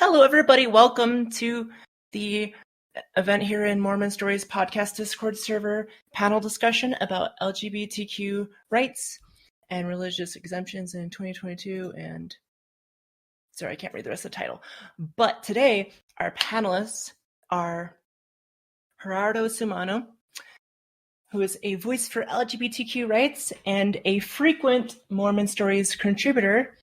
Hello, everybody. Welcome to the event here in Mormon Stories podcast Discord server panel discussion about LGBTQ rights and religious exemptions in 2022. And sorry, I can't read the rest of the title. But today, our panelists are Gerardo Sumano, who is a voice for LGBTQ rights and a frequent Mormon Stories contributor.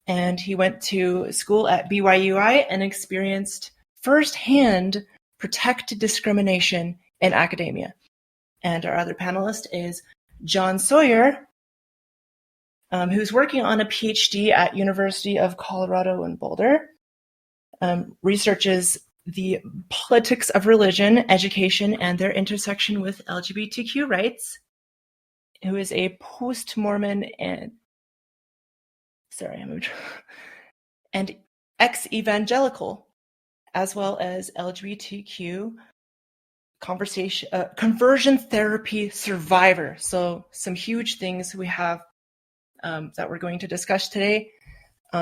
And he went to school at BYUI and experienced firsthand protected discrimination in academia. And our other panelist is Jon Sawyer, who's working on a PhD at University of Colorado in Boulder, researches the politics of religion, education, and their intersection with LGBTQ rights, who is a post-Mormon and ex-evangelical, as well as LGBTQ conversion therapy survivor. So some huge things we have that we're going to discuss today.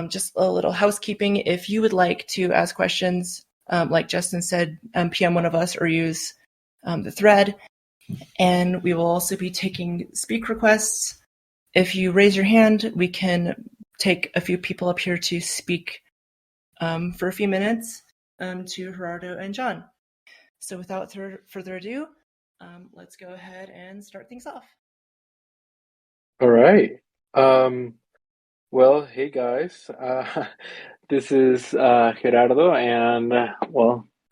Just a little housekeeping. If you would like to ask questions, like Justin said, PM one of us or use the thread. And we will also be taking speak requests. If you raise your hand, we can take a few people up here to speak for a few minutes to Gerardo and Jon. So without further ado, let's go ahead and start things off. All right. Well, hey guys. This is Gerardo, and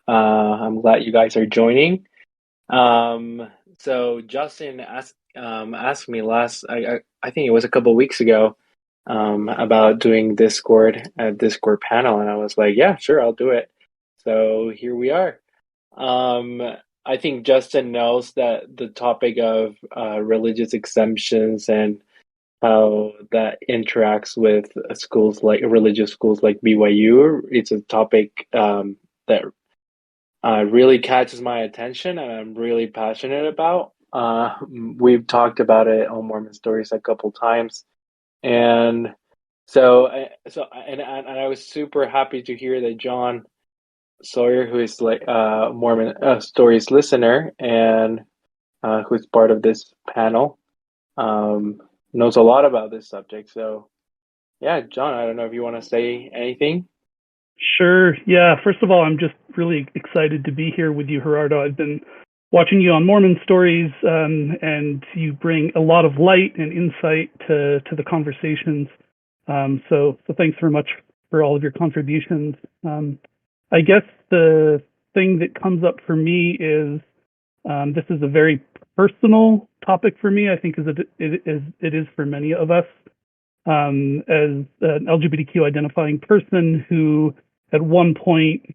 I'm glad you guys are joining. So Justin asked me I think it was a couple of weeks ago, about doing Discord panel, and I was like, yeah, sure, I'll do it. So here we are. I think Justin knows that the topic of religious exemptions and how that interacts with religious schools like BYU. It's a topic that really catches my attention, and I'm really passionate about. We've talked about it on Mormon Stories a couple times. And I was super happy to hear that Jon Sawyer, who is like a Mormon Stories listener and who's part of this panel, knows a lot about this subject. So, yeah, Jon, I don't know if you want to say anything. Sure. Yeah. First of all, I'm just really excited to be here with you, Gerardo. I've been watching you on Mormon Stories, and you bring a lot of light and insight to the conversations. So thanks very much for all of your contributions. I guess the thing that comes up for me is this is a very personal topic for me. I think as it is for many of us, as an LGBTQ identifying person who at one point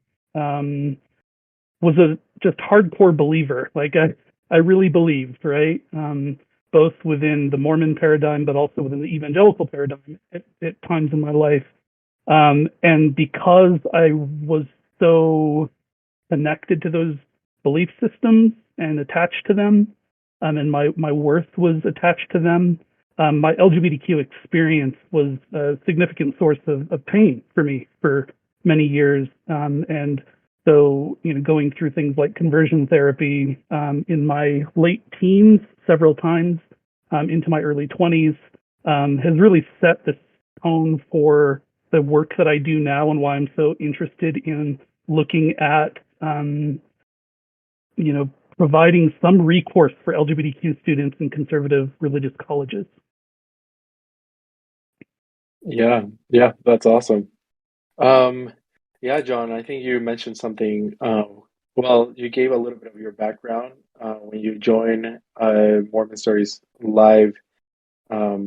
was a just hardcore believer. Like I really believed, right? Both within the Mormon paradigm, but also within the evangelical paradigm at times in my life. And because I was so connected to those belief systems and attached to them, and my worth was attached to them, my LGBTQ experience was a significant source of pain for me for many years. And so, going through things like conversion therapy in my late teens, several times into my early 20s, has really set the tone for the work that I do now and why I'm so interested in looking at, providing some recourse for LGBTQ students in conservative religious colleges. Yeah, that's awesome. Yeah, Jon, I think you mentioned something. You gave a little bit of your background when you joined Mormon Stories Live. I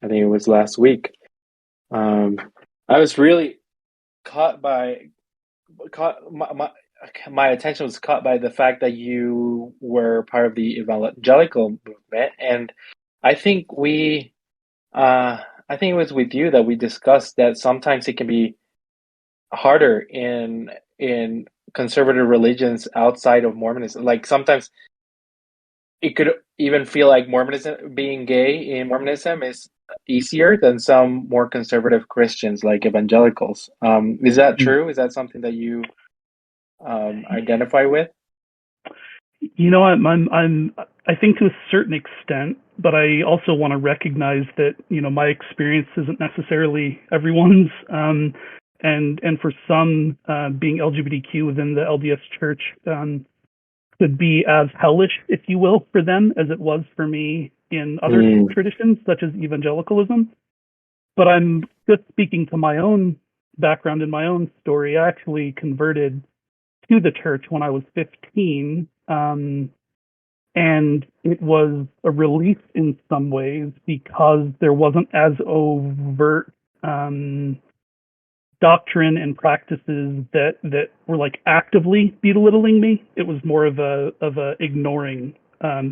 think it was last week. I was really my attention was caught by the fact that you were part of the evangelical movement, and I think I think it was with you that we discussed that sometimes it can be harder in conservative religions outside of Mormonism. Like sometimes it could even feel like being gay in Mormonism is easier than some more conservative Christians like evangelicals. Is that Mm. true? Is that something that you identify with? You know, I think to a certain extent, but I also want to recognize that, my experience isn't necessarily everyone's. And for some, being LGBTQ within the LDS Church could be as hellish, if you will, for them as it was for me in other Mm, traditions, such as evangelicalism. But I'm just speaking to my own background and my own story. I actually converted to the church when I was 15. And it was a relief in some ways because there wasn't as overt doctrine and practices that were like actively belittling me. It was more of a ignoring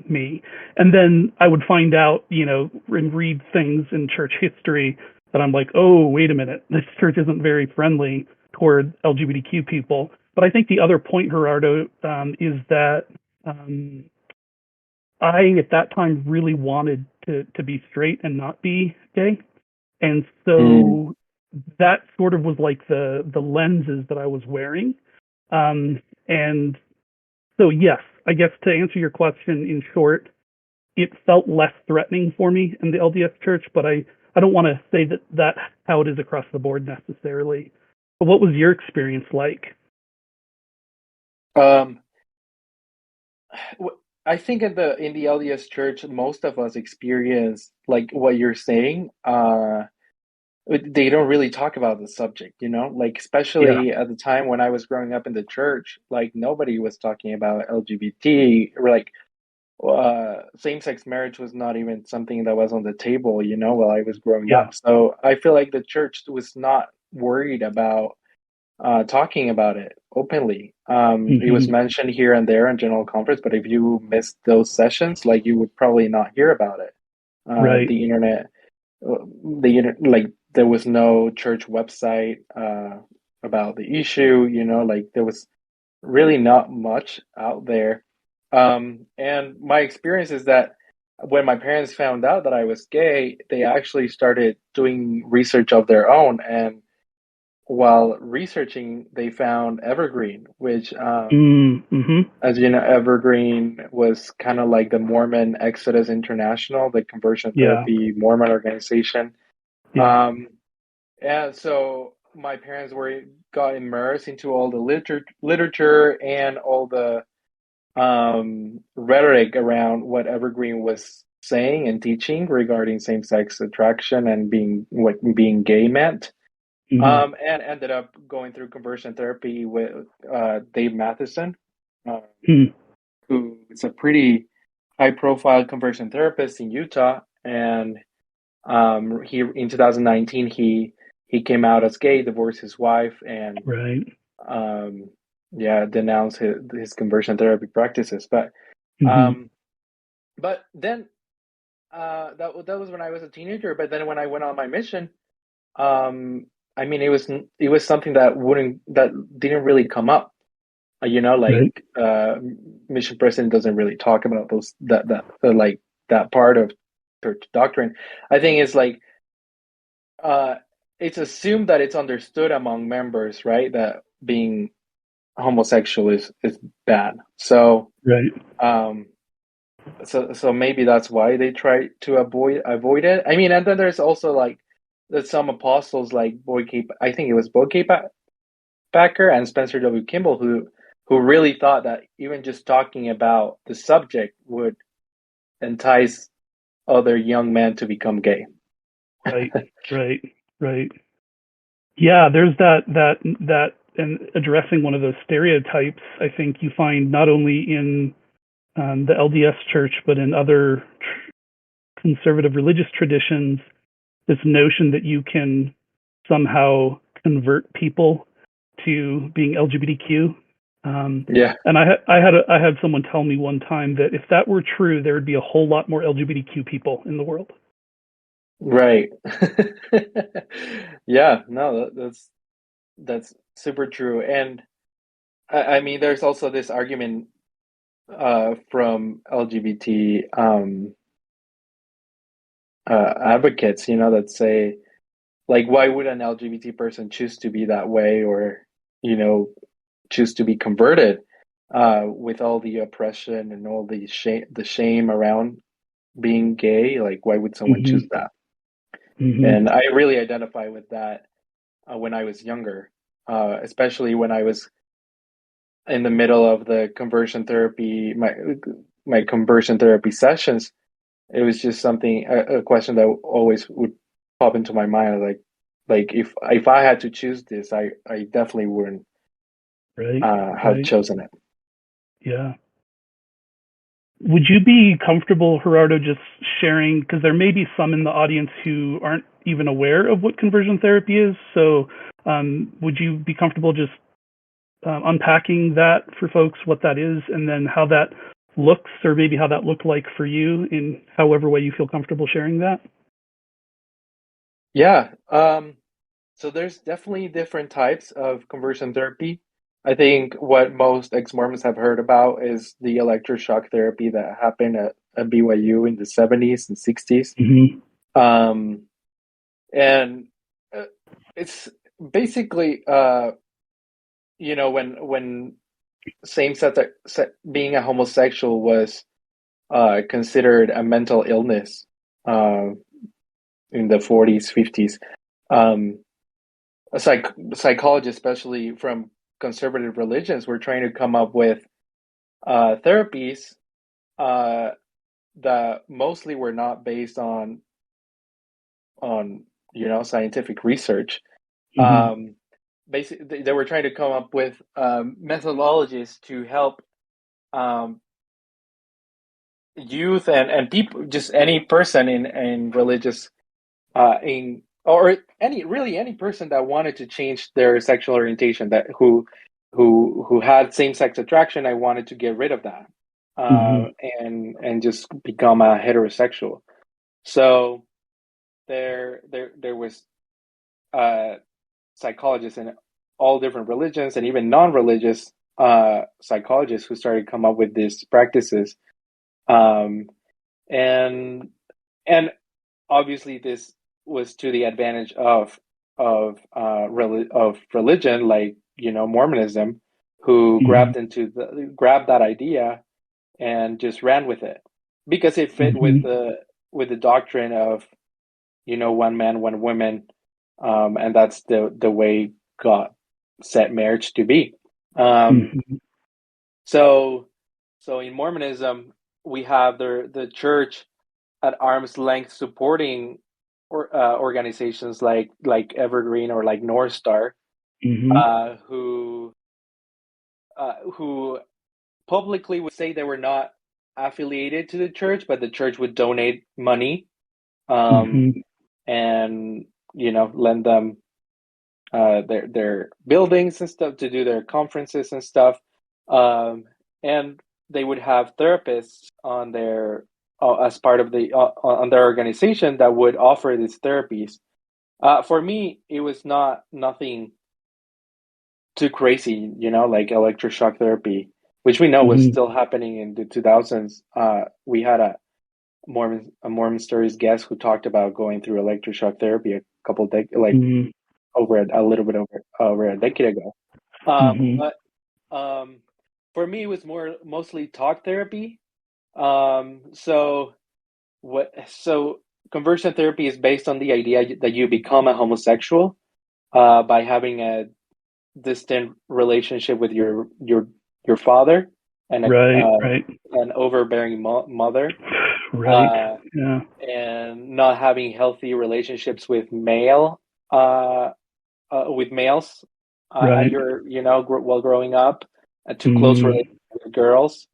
me. And then I would find out, and read things in church history that I'm like, oh, wait a minute, this church isn't very friendly toward LGBTQ people. But I think the other point, Gerardo, is that I at that time really wanted to be straight and not be gay. And mm, so that sort of was like the lenses that I was wearing. And so yes, I guess to answer your question in short, it felt less threatening for me in the LDS church, but I don't want to say that that's how it is across the board necessarily. But what was your experience like? um, I think in the LDS Church, most of us experience like what you're saying. They don't really talk about the subject, like Yeah. especially at the time when I was growing up in the church, like nobody was talking about LGBT, or like same-sex marriage was not even something that was on the table, while I was growing Yeah. up. So I feel like the church was not worried about talking about it openly. It was Hmm. mentioned here and there in general conference, but if you missed those sessions, like you would probably not hear about it. Right. The internet, like there was no church website about the issue. Like there was really not much out there. And my experience is that when my parents found out that I was gay, they actually started doing research of their own. And while researching, they found Evergreen, which, Mm-hmm. as you know, Evergreen was kind of like the Mormon Exodus International, the conversion Yeah. therapy Mormon organization. Yeah. Um, and so my parents got immersed into all the literature and all the rhetoric around what Evergreen was saying and teaching regarding same-sex attraction and what being gay meant. Hmm. And ended up going through conversion therapy with Dave Matheson, uh, Hmm. who is a pretty high-profile conversion therapist in Utah. And he in 2019 he came out as gay, divorced his wife, and Right. um, yeah, denounced his conversion therapy practices. Hmm. Um, but then that was when I was a teenager. But then when I went on my mission, um, I mean, it was something that didn't really come up. Like Right. mission president doesn't really talk about those like that part of church doctrine. I think it's like uh, it's assumed that it's understood among members, right? That being homosexual is bad. Right. Um, so maybe that's why they try to avoid it. I mean, and then there's also like there's some apostles like I think it was Boyd K. Packer and Spencer W. Kimball who really thought that even just talking about the subject would entice other young men to become gay. Right. Right. Right. Yeah, there's that and addressing one of those stereotypes, I think you find not only in the LDS church, but in other conservative religious traditions, this notion that you can somehow convert people to being LGBTQ. Yeah, And I had someone tell me one time that if that were true, there would be a whole lot more LGBTQ people in the world. right. Yeah, no, that's super true. And I mean, there's also this argument from LGBT advocates, that say, like, why would an LGBT person choose to be that way, or choose to be converted, with all the oppression and all the shame around being gay? Like, why would someone choose Mm-hmm. that? Mm-hmm. And I really identify with that when I was younger, especially when I was in the middle of the conversion therapy, my conversion therapy sessions. It was just something, a question that always would pop into my mind, like if I had to choose this, I definitely wouldn't Right. have Right. chosen it. Yeah. Would you be comfortable, Gerardo, just sharing, because there may be some in the audience who aren't even aware of what conversion therapy is. So would you be comfortable just unpacking that for folks, what that is, and then how that looks, or maybe how that looked like for you in however way you feel comfortable sharing that? Yeah. So there's definitely different types of conversion therapy. I think what most ex-Mormons have heard about is the electroshock therapy that happened at BYU in the 70s and 60s. Mm-hmm. Um, and it's basically, when same sex being a homosexual was considered a mental illness, uh, in the 40s, 50s. Um, Psychologists, especially from conservative religions, were trying to come up with therapies uh, that mostly were not based on scientific research. Mm-hmm. Basically, they were trying to come up with methodologies to help um, youth and people, just any person in religious, in or any person that wanted to change their sexual orientation, that who had same-sex attraction. I wanted to get rid of that, Mm-hmm. and just become a heterosexual. So there was uh, psychologists in all different religions, and even non-religious psychologists, who started to come up with these practices. Um, and and obviously this was to the advantage of religion, like Mormonism, who Mm-hmm. grabbed that idea and just ran with it, because it fit Mm-hmm. with the doctrine of one man, one woman, and that's the way God set marriage to be. Um, Mm-hmm. so so in Mormonism, we have the church at arm's length supporting organizations like Evergreen or like North Star, Mm-hmm. who who publicly would say they were not affiliated to the church, but the church would donate money, um, Mm-hmm. and lend them their buildings and stuff to do their conferences and stuff, and they would have therapists on their as part of the on their organization that would offer these therapies. For me, it was nothing too crazy, like electroshock therapy, which we know was Mm-hmm. still happening in the 2000s. We had a Mormon Stories guest who talked about going through electroshock therapy a couple like Mm-hmm. over a little bit over a decade ago. Mm-hmm. But for me, it was mostly talk therapy. So conversion therapy is based on the idea that you become a homosexual by having a distant relationship with your father, and Right. Right. an overbearing mother, Right. uh, Yeah. and not having healthy relationships with males at Right. your while growing up, too close Mm-hmm. relationship with girls,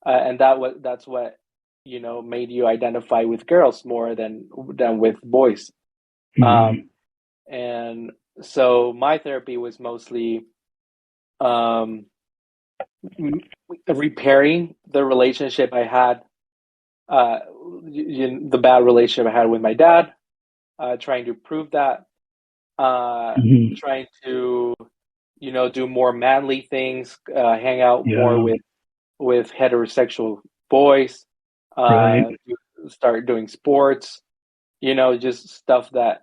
and that's what made you identify with girls more than with boys. Mm-hmm. um and so my therapy was mostly um repairing the relationship I had, uh the bad relationship I had with my dad, trying to prove that, Mm-hmm. trying to do more manly things, hang out more Yeah. with heterosexual boys, Right. start doing sports, just stuff that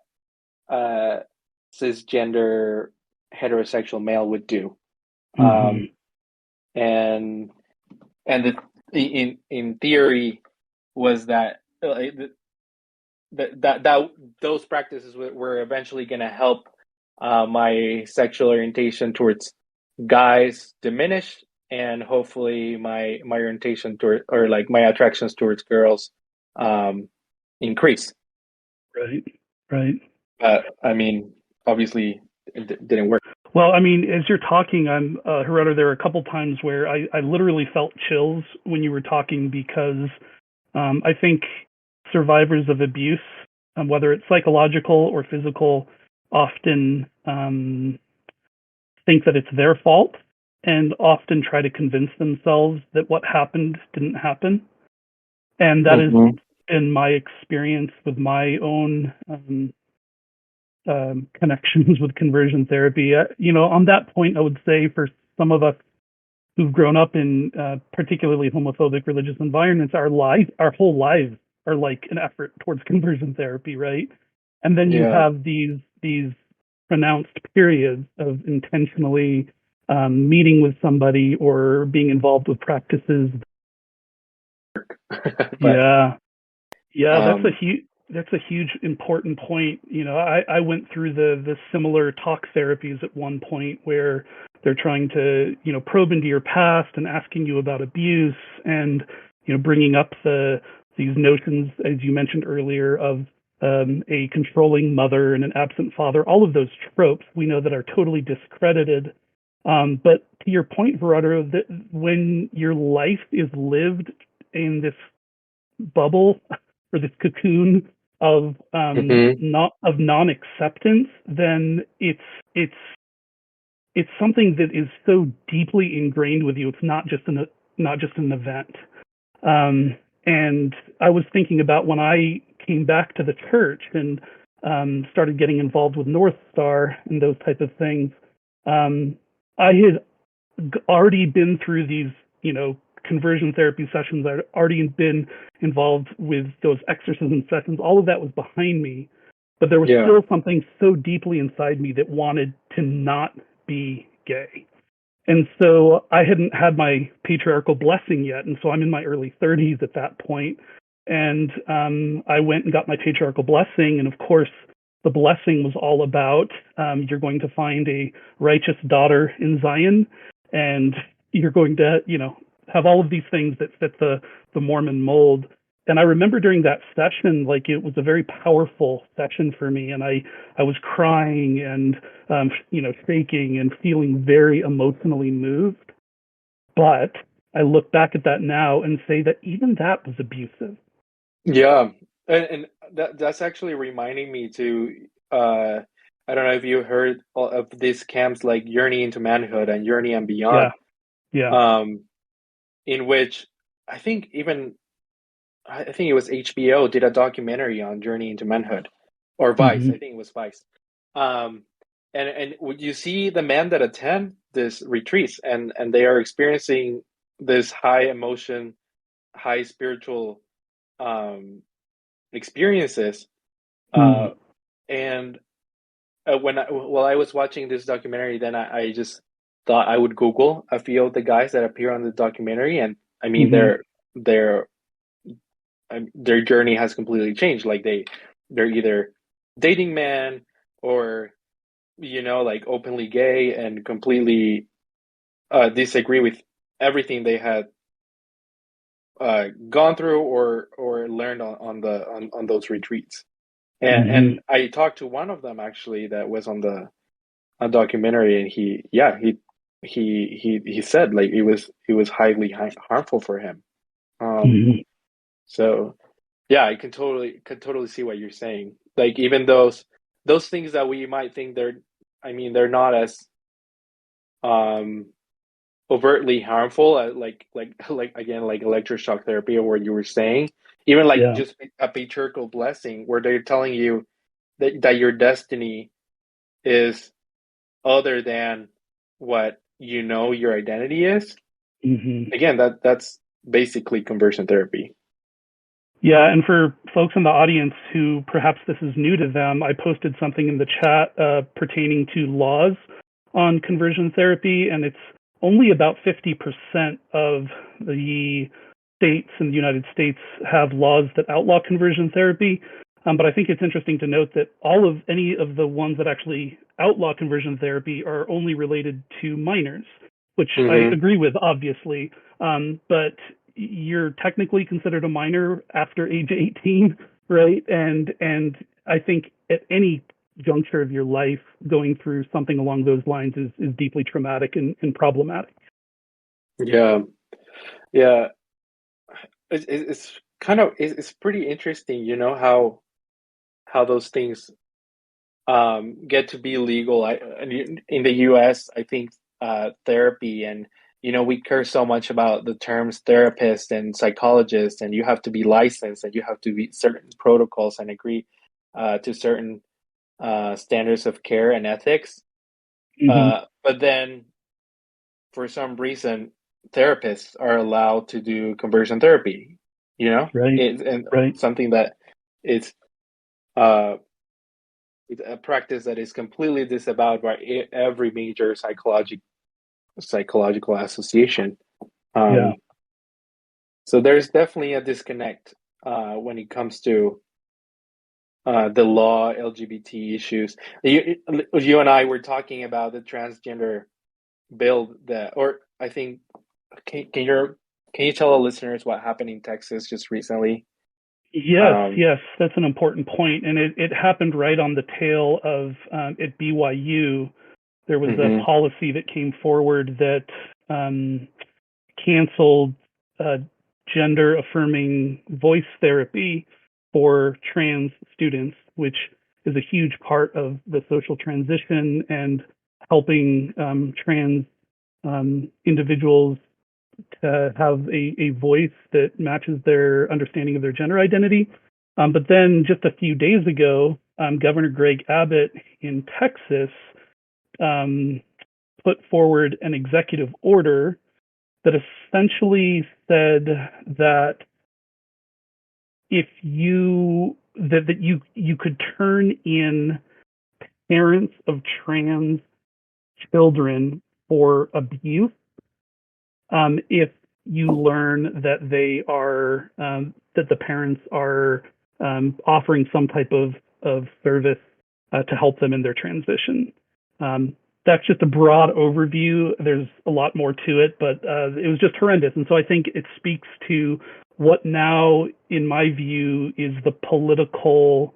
cisgender heterosexual male would do. Mm-hmm. And in theory was that that those practices were eventually going to help my sexual orientation towards guys diminish, and hopefully my orientation toward, or like my attractions towards girls, increase. Right. Right. I mean, obviously it didn't work. Well, I mean, as you're talking, Gerardo, there are a couple times where I literally felt chills when you were talking because I think survivors of abuse, whether it's psychological or physical, often think that it's their fault and often try to convince themselves that what happened didn't happen. And that has Mm-hmm. been my experience with my own connections with conversion therapy. On that point, I would say for some of us who've grown up in particularly homophobic religious environments, our whole lives are like an effort towards conversion therapy, right? And then you Yeah. have these pronounced periods of intentionally meeting with somebody or being involved with practices. But Yeah, yeah, um, that's a huge important point. I went through the similar talk therapies at one point where they're trying to probe into your past and asking you about abuse and bringing up these notions, as you mentioned earlier, of a controlling mother and an absent father. All of those tropes we know that are totally discredited. But to your point, Gerardo, that when your life is lived in this bubble or this cocoon of mhm. not of non-acceptance, then it's something that is so deeply ingrained with you. It's not just an event. And I was thinking about when I came back to the church and started getting involved with North Star and those type of things. I had already been through these, conversion therapy sessions. I'd already been involved with those exorcism sessions. All of that was behind me, but there was Yeah. still something so deeply inside me that wanted to not be gay. And so I hadn't had my patriarchal blessing yet. And so I'm in my early 30s at that point. And I went and got my patriarchal blessing. And of course, the blessing was all about you're going to find a righteous daughter in Zion, and you're going to, have all of these things that fit the Mormon mold. And I remember during that session, like it was a very powerful session for me. And I was crying and, shaking and feeling very emotionally moved. But I look back at that now and say that even that was abusive. Yeah, and that's actually reminding me to I don't know if you heard of these camps like Journey into Manhood and Journey and Beyond, Yeah. Yeah. um, in which I think even I think it was HBO did a documentary on Journey into Manhood, or Vice. Mm-hmm. I think it was Vice. Um, and would you see the men that attend this retreats, and they are experiencing this high emotion, high spiritual um experiences, Mm-hmm. and while I was watching this documentary, then I just thought I would Google a few of the guys that appear on the documentary, and I mean Mm-hmm. their their journey has completely changed. Like they're either dating men or like openly gay and completely disagree with everything they had gone through or learned on those retreats. Mm-hmm. And I talked to one of them actually that was on the a documentary, and he said like it was highly harmful for him. Um, Mm-hmm. so yeah, I can totally see what you're saying. Like even those things that we might think they're not as um overtly harmful, like again like electroshock therapy or what you were saying, even like Yeah. just a patriarchal blessing where they're telling you that your destiny is other than what your identity is. Mm-hmm. Again, that's basically conversion therapy. Yeah, and for folks in the audience who perhaps this is new to them, I posted something in the chat pertaining to laws on conversion therapy, and it's only about 50% of the states in the United States have laws that outlaw conversion therapy. But I think it's interesting to note that any of the ones that actually outlaw conversion therapy are only related to minors, which I agree with, obviously. But you're technically considered a minor after age 18, right? And I think at any juncture of your life, going through something along those lines is deeply traumatic and problematic. Yeah, yeah. It's kind of it's pretty interesting, you know, how those things get to be legal. In the U.S., I think therapy and you know we care so much about the terms therapist and psychologist, and you have to be licensed and you have to meet certain protocols and agree to certain standards of care and ethics. But then, for some reason, therapists are allowed to do conversion therapy. You know, Right, and right. something that is uh, it's a practice that is completely disavowed by every major psychological association. Yeah. Um, so there's definitely a disconnect when it comes to the law, LGBT issues. You and I were talking about the transgender bill that, or I think, can you tell the listeners what happened in Texas just recently? Yes, Um, yes, that's an important point, and it happened right on the tail of at BYU. There was a mhm. policy that came forward that canceled uh, gender affirming voice therapy for trans students, which is a huge part of the social transition and helping trans individuals to have a voice that matches their understanding of their gender identity. But then just a few days ago, Governor Greg Abbott in Texas um, put forward an executive order that essentially said that if you could turn in parents of trans children for abuse if you learn that they are that the parents are offering some type of service to help them in their transition. That's just a broad overview. There's a lot more to it, but it was just horrendous. And so I think it speaks to what now, in my view, is the political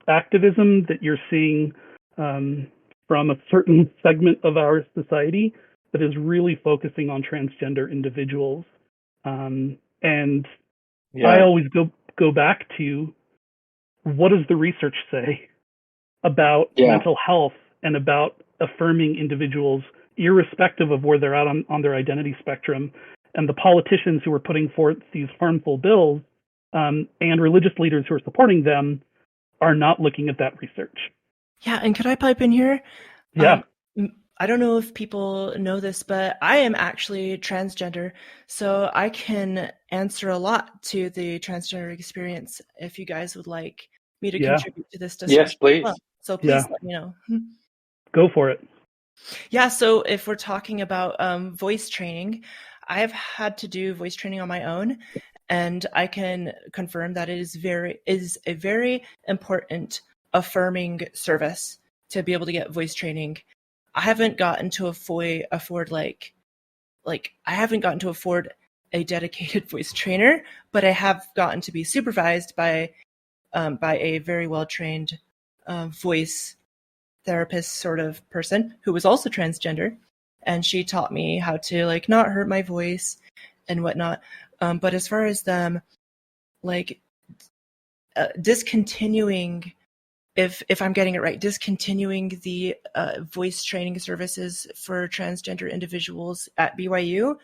activism that you're seeing from a certain segment of our society that is really focusing on transgender individuals. And I Yeah, always go back to, what does the research say about yeah, mental health and about affirming individuals, irrespective of where they're at on their identity spectrum? And the politicians who are putting forth these harmful bills and religious leaders who are supporting them are not looking at that research. Yeah, and could I pipe in here? Yeah. I don't know if people know this, but I am actually transgender, so I can answer a lot to the transgender experience if you guys would like me to Yeah. contribute to this yes, discussion as well. please. So Yeah. please let me know. Go for it. Yeah, so if we're talking about voice training, I have had to do voice training on my own, and I can confirm that it is a very important affirming service to be able to get voice training. I haven't gotten to afford I haven't gotten to afford a dedicated voice trainer, but I have gotten to be supervised by a very well trained voice therapist sort of person who was also transgender, and she taught me how to not hurt my voice and whatnot. But as far as them like discontinuing, if I'm getting it right, discontinuing the voice training services for transgender individuals at BYU,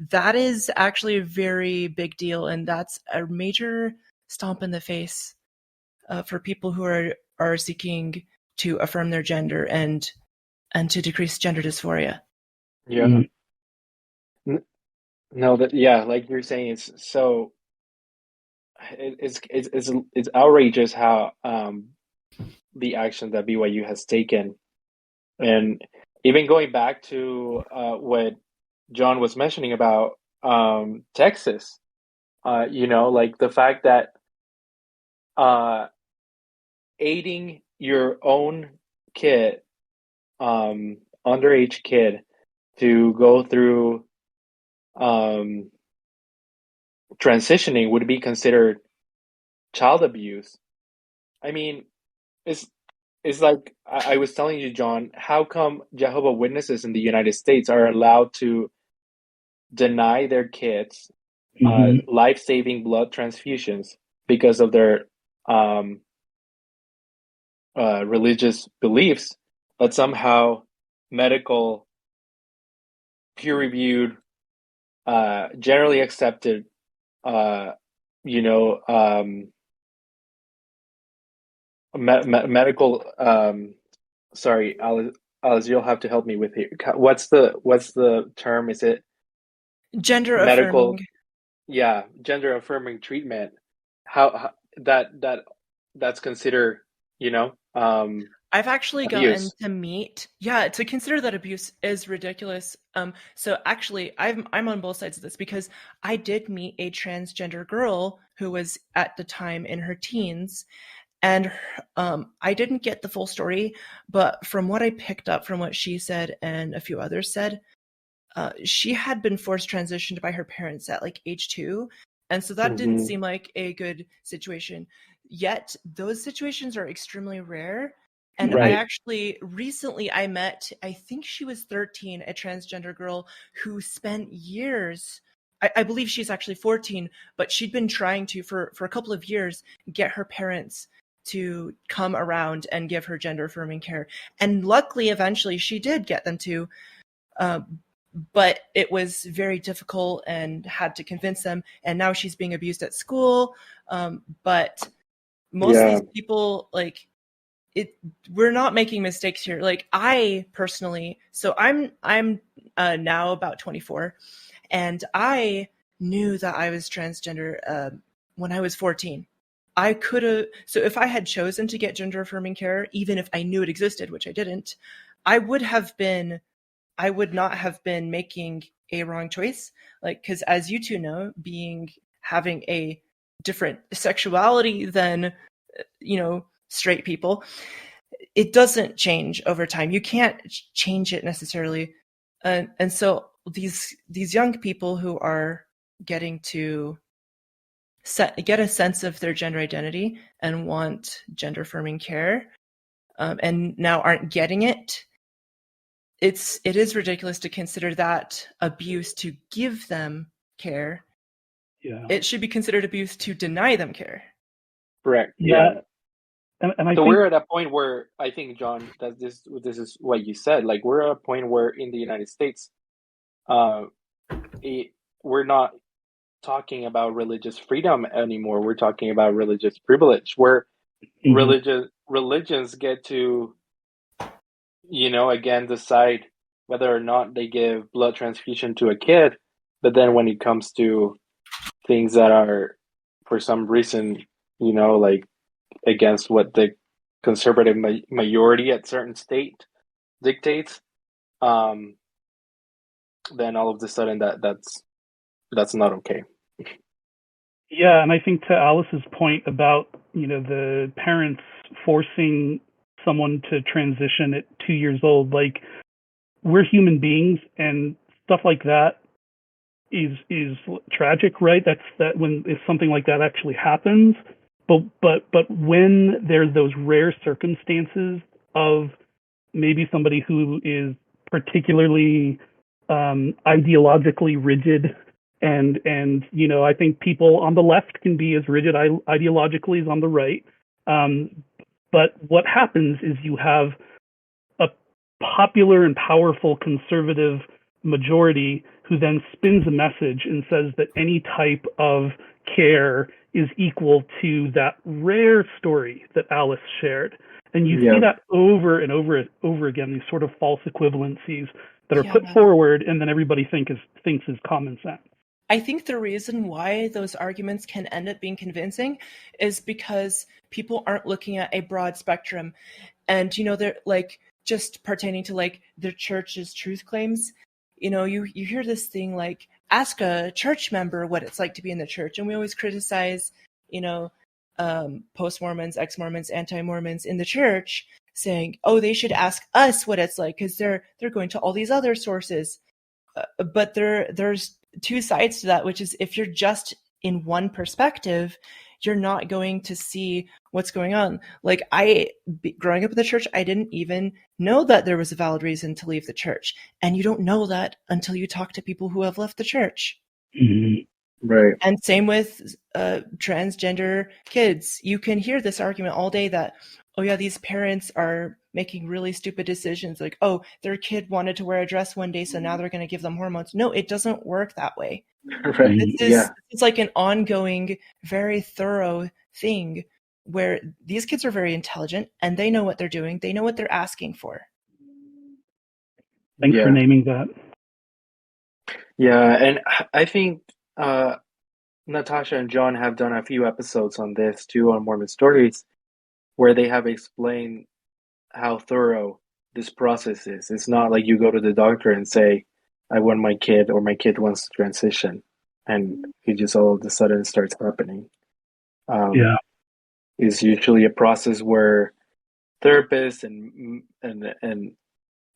that is actually a very big deal, and that's a major stomp in the face for people who are seeking to affirm their gender and to decrease gender dysphoria. Yeah. Mm. No, that yeah, like you're saying, it's so it's outrageous how the action that BYU has taken, and even going back to what John was mentioning about Texas, like the fact that aiding your own kid, underage kid, to go through transitioning would be considered child abuse. I mean, it's like I was telling you, John, how come Jehovah's Witnesses in the United States are allowed to deny their kids life-saving blood transfusions because of their religious beliefs, but somehow medical, peer-reviewed, generally accepted, medical. Sorry, Alice, you'll have to help me with here. What's the term? Is it Gender medical? affirming. Yeah, gender affirming treatment. How that's considered, I've actually abuse. gotten to meet, to consider that abuse is ridiculous. So actually, I'm on both sides of this because I did meet a transgender girl who was at the time in her teens, and I didn't get the full story, but from what I picked up from what she said and a few others said, she had been forced transitioned by her parents at like age 2, and so that didn't seem like a good situation. Yet those situations are extremely rare. And I Right. actually recently I met, I think she was 13, a transgender girl who spent years, I believe she's actually 14, but she'd been trying to, for a couple of years, get her parents to come around and give her gender affirming care. And luckily, eventually she did get them to, but it was very difficult and had to convince them. And now she's being abused at school. But most of these people, like, we're not making mistakes here. Like, I personally, so I'm now about 24, and I knew that I was transgender when I was 14. I could have, so if I had chosen to get gender affirming care, even if I knew it existed, which I didn't, I would not have been making a wrong choice. Like, because as you two know, having a different sexuality than, straight people, it doesn't change over time. You can't change it necessarily. And so these young people who are getting to get a sense of their gender identity and want gender affirming care, and now aren't getting it, it is ridiculous to consider that abuse to give them care. Yeah. It should be considered abuse to deny them care. Correct. Yeah. And I So think we're at a point where I think, John, that this is what you said. Like, we're at a point where in the United States, we're not talking about religious freedom anymore. We're talking about religious privilege, where religions get to, again, decide whether or not they give blood transfusion to a kid. But then when it comes to things that are, for some reason, like against what the conservative majority at certain state dictates, then all of a sudden that's not okay. Yeah, and I think to Alice's point about, the parents forcing someone to transition at 2 years old, like, we're human beings, and stuff like that is tragic, right? That when if something like that actually happens, but when there's those rare circumstances of maybe somebody who is particularly ideologically rigid, and I think people on the left can be as rigid ideologically as on the right, but what happens is you have a popular and powerful conservative majority who then spins a message and says that any type of care is equal to that rare story that Alice shared. And you see that over and over again, these sort of false equivalencies that are put forward, and then everybody thinks is common sense. I think the reason why those arguments can end up being convincing is because people aren't looking at a broad spectrum, and they're like just pertaining to like the church's truth claims. You hear this thing like, ask a church member what it's like to be in the church, and we always criticize post-Mormons, ex-Mormons, anti-Mormons in the church, saying, oh, they should ask us what it's like because they're going to all these other sources. But there's two sides to that, which is if you're just in one perspective, you're not going to see what's going on. Like growing up in the church, I didn't even know that there was a valid reason to leave the church. And you don't know that until you talk to people who have left the church. Mm-hmm. Right. And same with transgender kids. You can hear this argument all day that, oh yeah, these parents are making really stupid decisions. Like, oh, their kid wanted to wear a dress one day, so now they're going to give them hormones. No, it doesn't work that way. Right. It's like an ongoing, very thorough thing where these kids are very intelligent and they know what they're doing. They know what they're asking for. Thanks for naming that. Yeah, and I think Natasha and John have done a few episodes on this too, on Mormon Stories, where they have explained how thorough this process is. It's not like you go to the doctor and say, I want my kid, or my kid wants to transition, and it just all of a sudden starts happening. It's usually a process where therapists and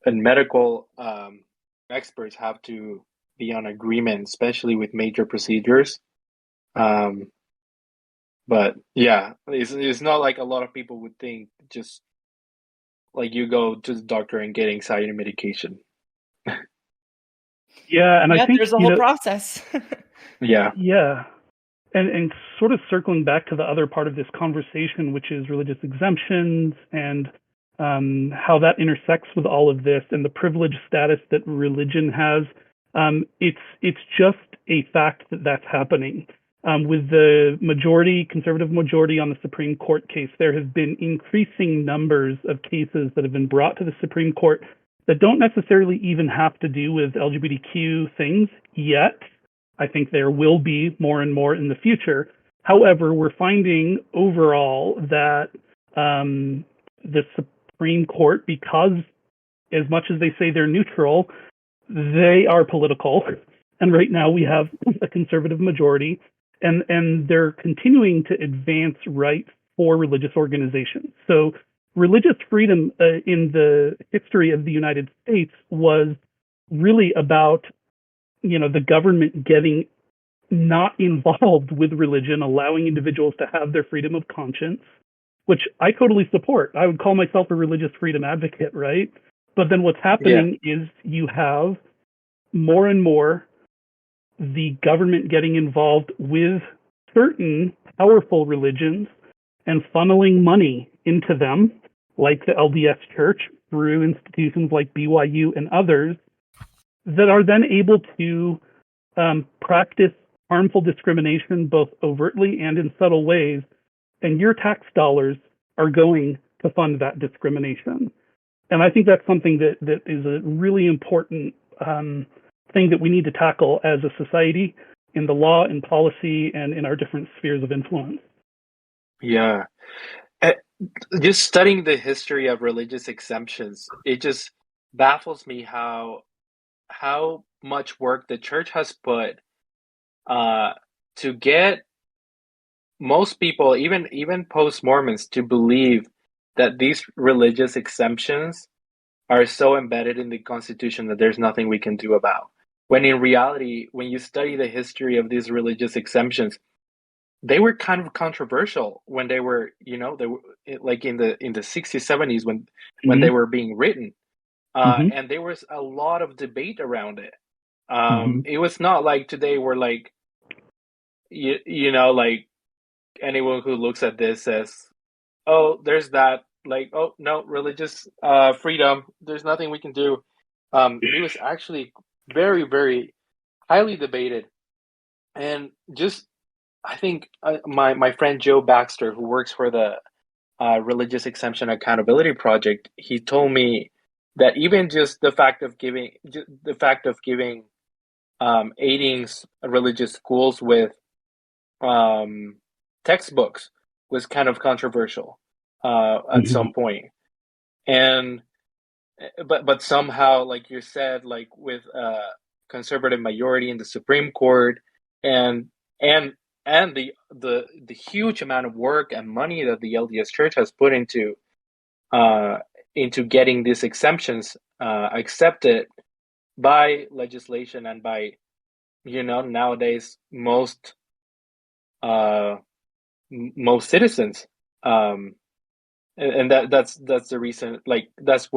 medical experts have to be on agreement, especially with major procedures. But yeah, it's not like a lot of people would think, just like you go to the doctor and get anxiety medication. Yeah, and I think there's a whole process. Yeah. And sort of circling back to the other part of this conversation, which is religious exemptions and how that intersects with all of this and the privileged status that religion has. It's just a fact that that's happening. With the conservative majority on the Supreme Court case, there have been increasing numbers of cases that have been brought to the Supreme Court that don't necessarily even have to do with LGBTQ things yet. I think there will be more and more in the future. However, we're finding overall that the Supreme Court, because as much as they say they're neutral, they are political. And right now we have a conservative majority, and they're continuing to advance rights for religious organizations. So religious freedom in the history of the United States was really about the government getting not involved with religion, allowing individuals to have their freedom of conscience, which I totally support. I would call myself a religious freedom advocate, right? But then what's happening is you have more and more the government getting involved with certain powerful religions and funneling money into them, like the LDS Church, through institutions like BYU and others, that are then able to practice harmful discrimination both overtly and in subtle ways, and your tax dollars are going to fund that discrimination. And I think that's something that is a really important thing that we need to tackle as a society in the law and policy and in our different spheres of influence. Yeah. Just studying the history of religious exemptions, it just baffles me how much work the church has put to get most people, even post-Mormons, to believe that these religious exemptions are so embedded in the Constitution that there's nothing we can do about. When in reality, when you study the history of these religious exemptions, they were kind of controversial when they were, they were like in the 60s, 70s when they were being written. And there was a lot of debate around it. It was not like today where like, like anyone who looks at this says, oh, there's that, like, oh, no, religious freedom, there's nothing we can do. It was actually very, very highly debated. And just, I think my friend Joe Baxter, who works for the Religious Exemption Accountability Project, he told me that even just the fact of giving aiding religious schools with textbooks was kind of controversial at some point. And but somehow, like you said, like with a conservative majority in the Supreme Court, and and the huge amount of work and money that the LDS Church has put into getting these exemptions accepted by legislation and by nowadays most citizens, and that's the reason, like that's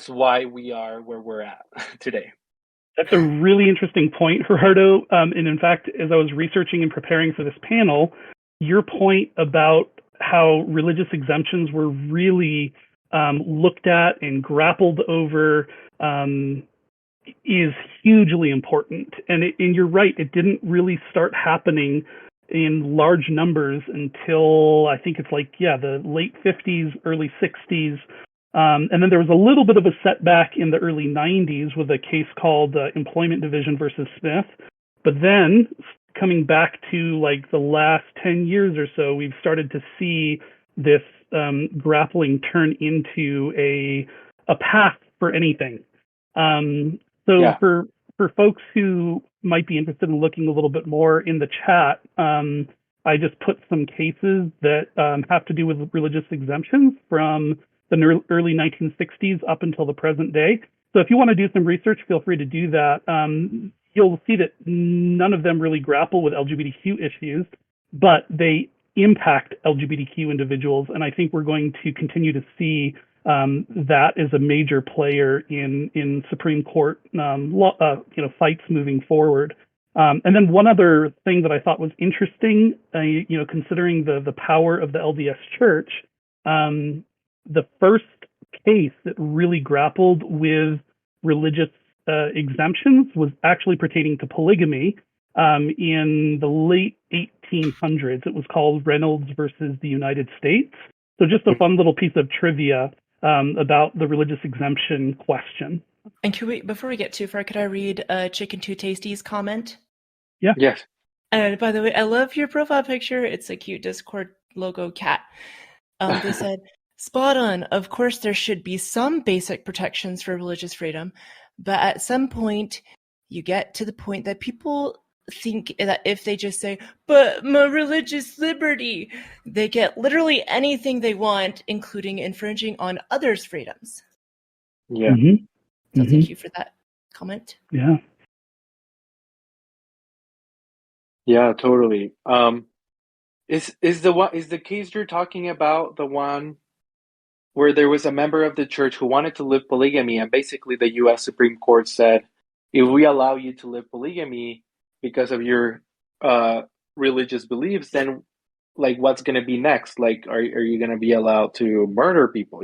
why we are where we're at today. That's a really interesting point, Gerardo. And in fact, as I was researching and preparing for this panel, your point about how religious exemptions were really looked at and grappled over is hugely important. And you're right, it didn't really start happening in large numbers until I think it's the late 50s, early 60s. And then there was a little bit of a setback in the early 90s with a case called Employment Division versus Smith. But then coming back to the last 10 years or so, we've started to see this grappling turn into a path for anything. For folks who might be interested in looking a little bit more in the chat, I just put some cases that have to do with religious exemptions from the early 1960s up until the present day. So if you want to do some research, feel free to do that. You'll see that none of them really grapple with LGBTQ issues, but they impact LGBTQ individuals. And I think we're going to continue to see that as a major player in Supreme Court fights moving forward. And then one other thing that I thought was interesting, considering the power of the LDS Church, the first case that really grappled with religious exemptions was actually pertaining to polygamy in the late 1800s. It was called Reynolds versus the United States. So just a fun little piece of trivia about the religious exemption question. And before we get too far, could I read Chicken Two Tasties comment? Yeah. Yes. And by the way, I love your profile picture. It's a cute Discord logo cat. They said, spot on. Of course, there should be some basic protections for religious freedom, but at some point, you get to the point that people think that if they just say, but my religious liberty, they get literally anything they want, including infringing on others' freedoms. Yeah. So thank you for that comment. Yeah. Yeah, totally. Is the case you're talking about the one where there was a member of the church who wanted to live polygamy, and basically the U.S. Supreme Court said, if we allow you to live polygamy because of your religious beliefs, then what's going to be next? Are you going to be allowed to murder people?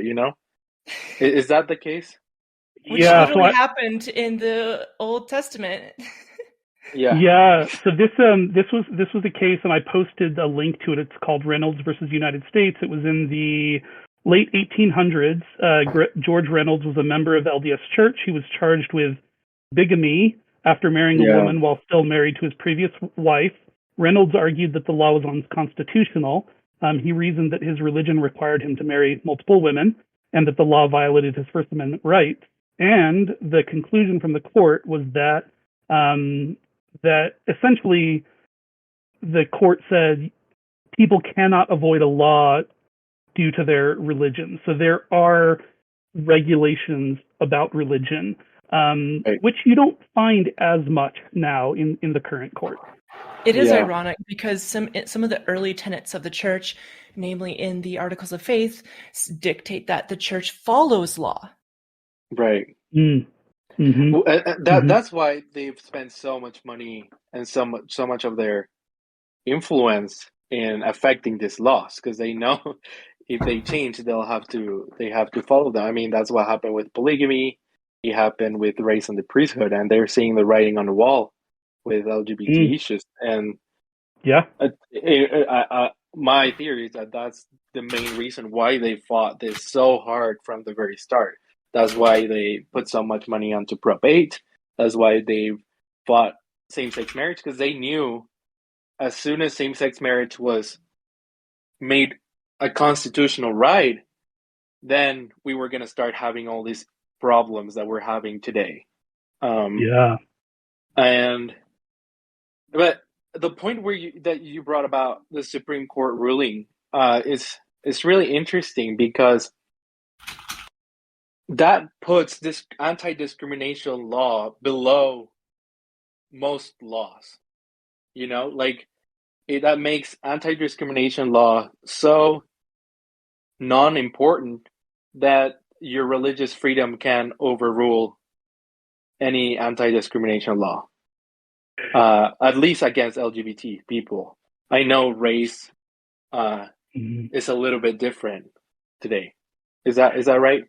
Is that the case? Which literally happened in the Old Testament. Yeah. So this was a case, and I posted a link to it. It's called Reynolds versus United States. It was in the late 1800s. George Reynolds was a member of the LDS Church. He was charged with bigamy after marrying a woman while still married to his previous wife. Reynolds argued that the law was unconstitutional. He reasoned that his religion required him to marry multiple women and that the law violated his First Amendment rights. And the conclusion from the court was that that essentially the court said people cannot avoid a law due to their religion. So there are regulations about religion, which you don't find as much now in the current court. It is ironic because some of the early tenets of the church, namely in the Articles of Faith, dictate that the church follows law. Right. Mm-hmm. That's why they've spent so much money and so much of their influence in affecting these laws, because they know if they change, they have to follow them. I mean, that's what happened with polygamy. It happened with race and the priesthood, and they're seeing the writing on the wall with LGBT issues. And my theory is that that's the main reason why they fought this so hard from the very start. That's why they put so much money onto Prop 8. That's why they've fought same-sex marriage because they knew as soon as same-sex marriage was made a constitutional right, then we were going to start having all these problems that we're having today. Yeah. But the point that you brought about the Supreme Court ruling is really interesting because that puts this anti-discrimination law below most laws. That makes anti-discrimination law so non-important that your religious freedom can overrule any anti-discrimination law, at least against LGBT people. I know race is a little bit different today. Is that right?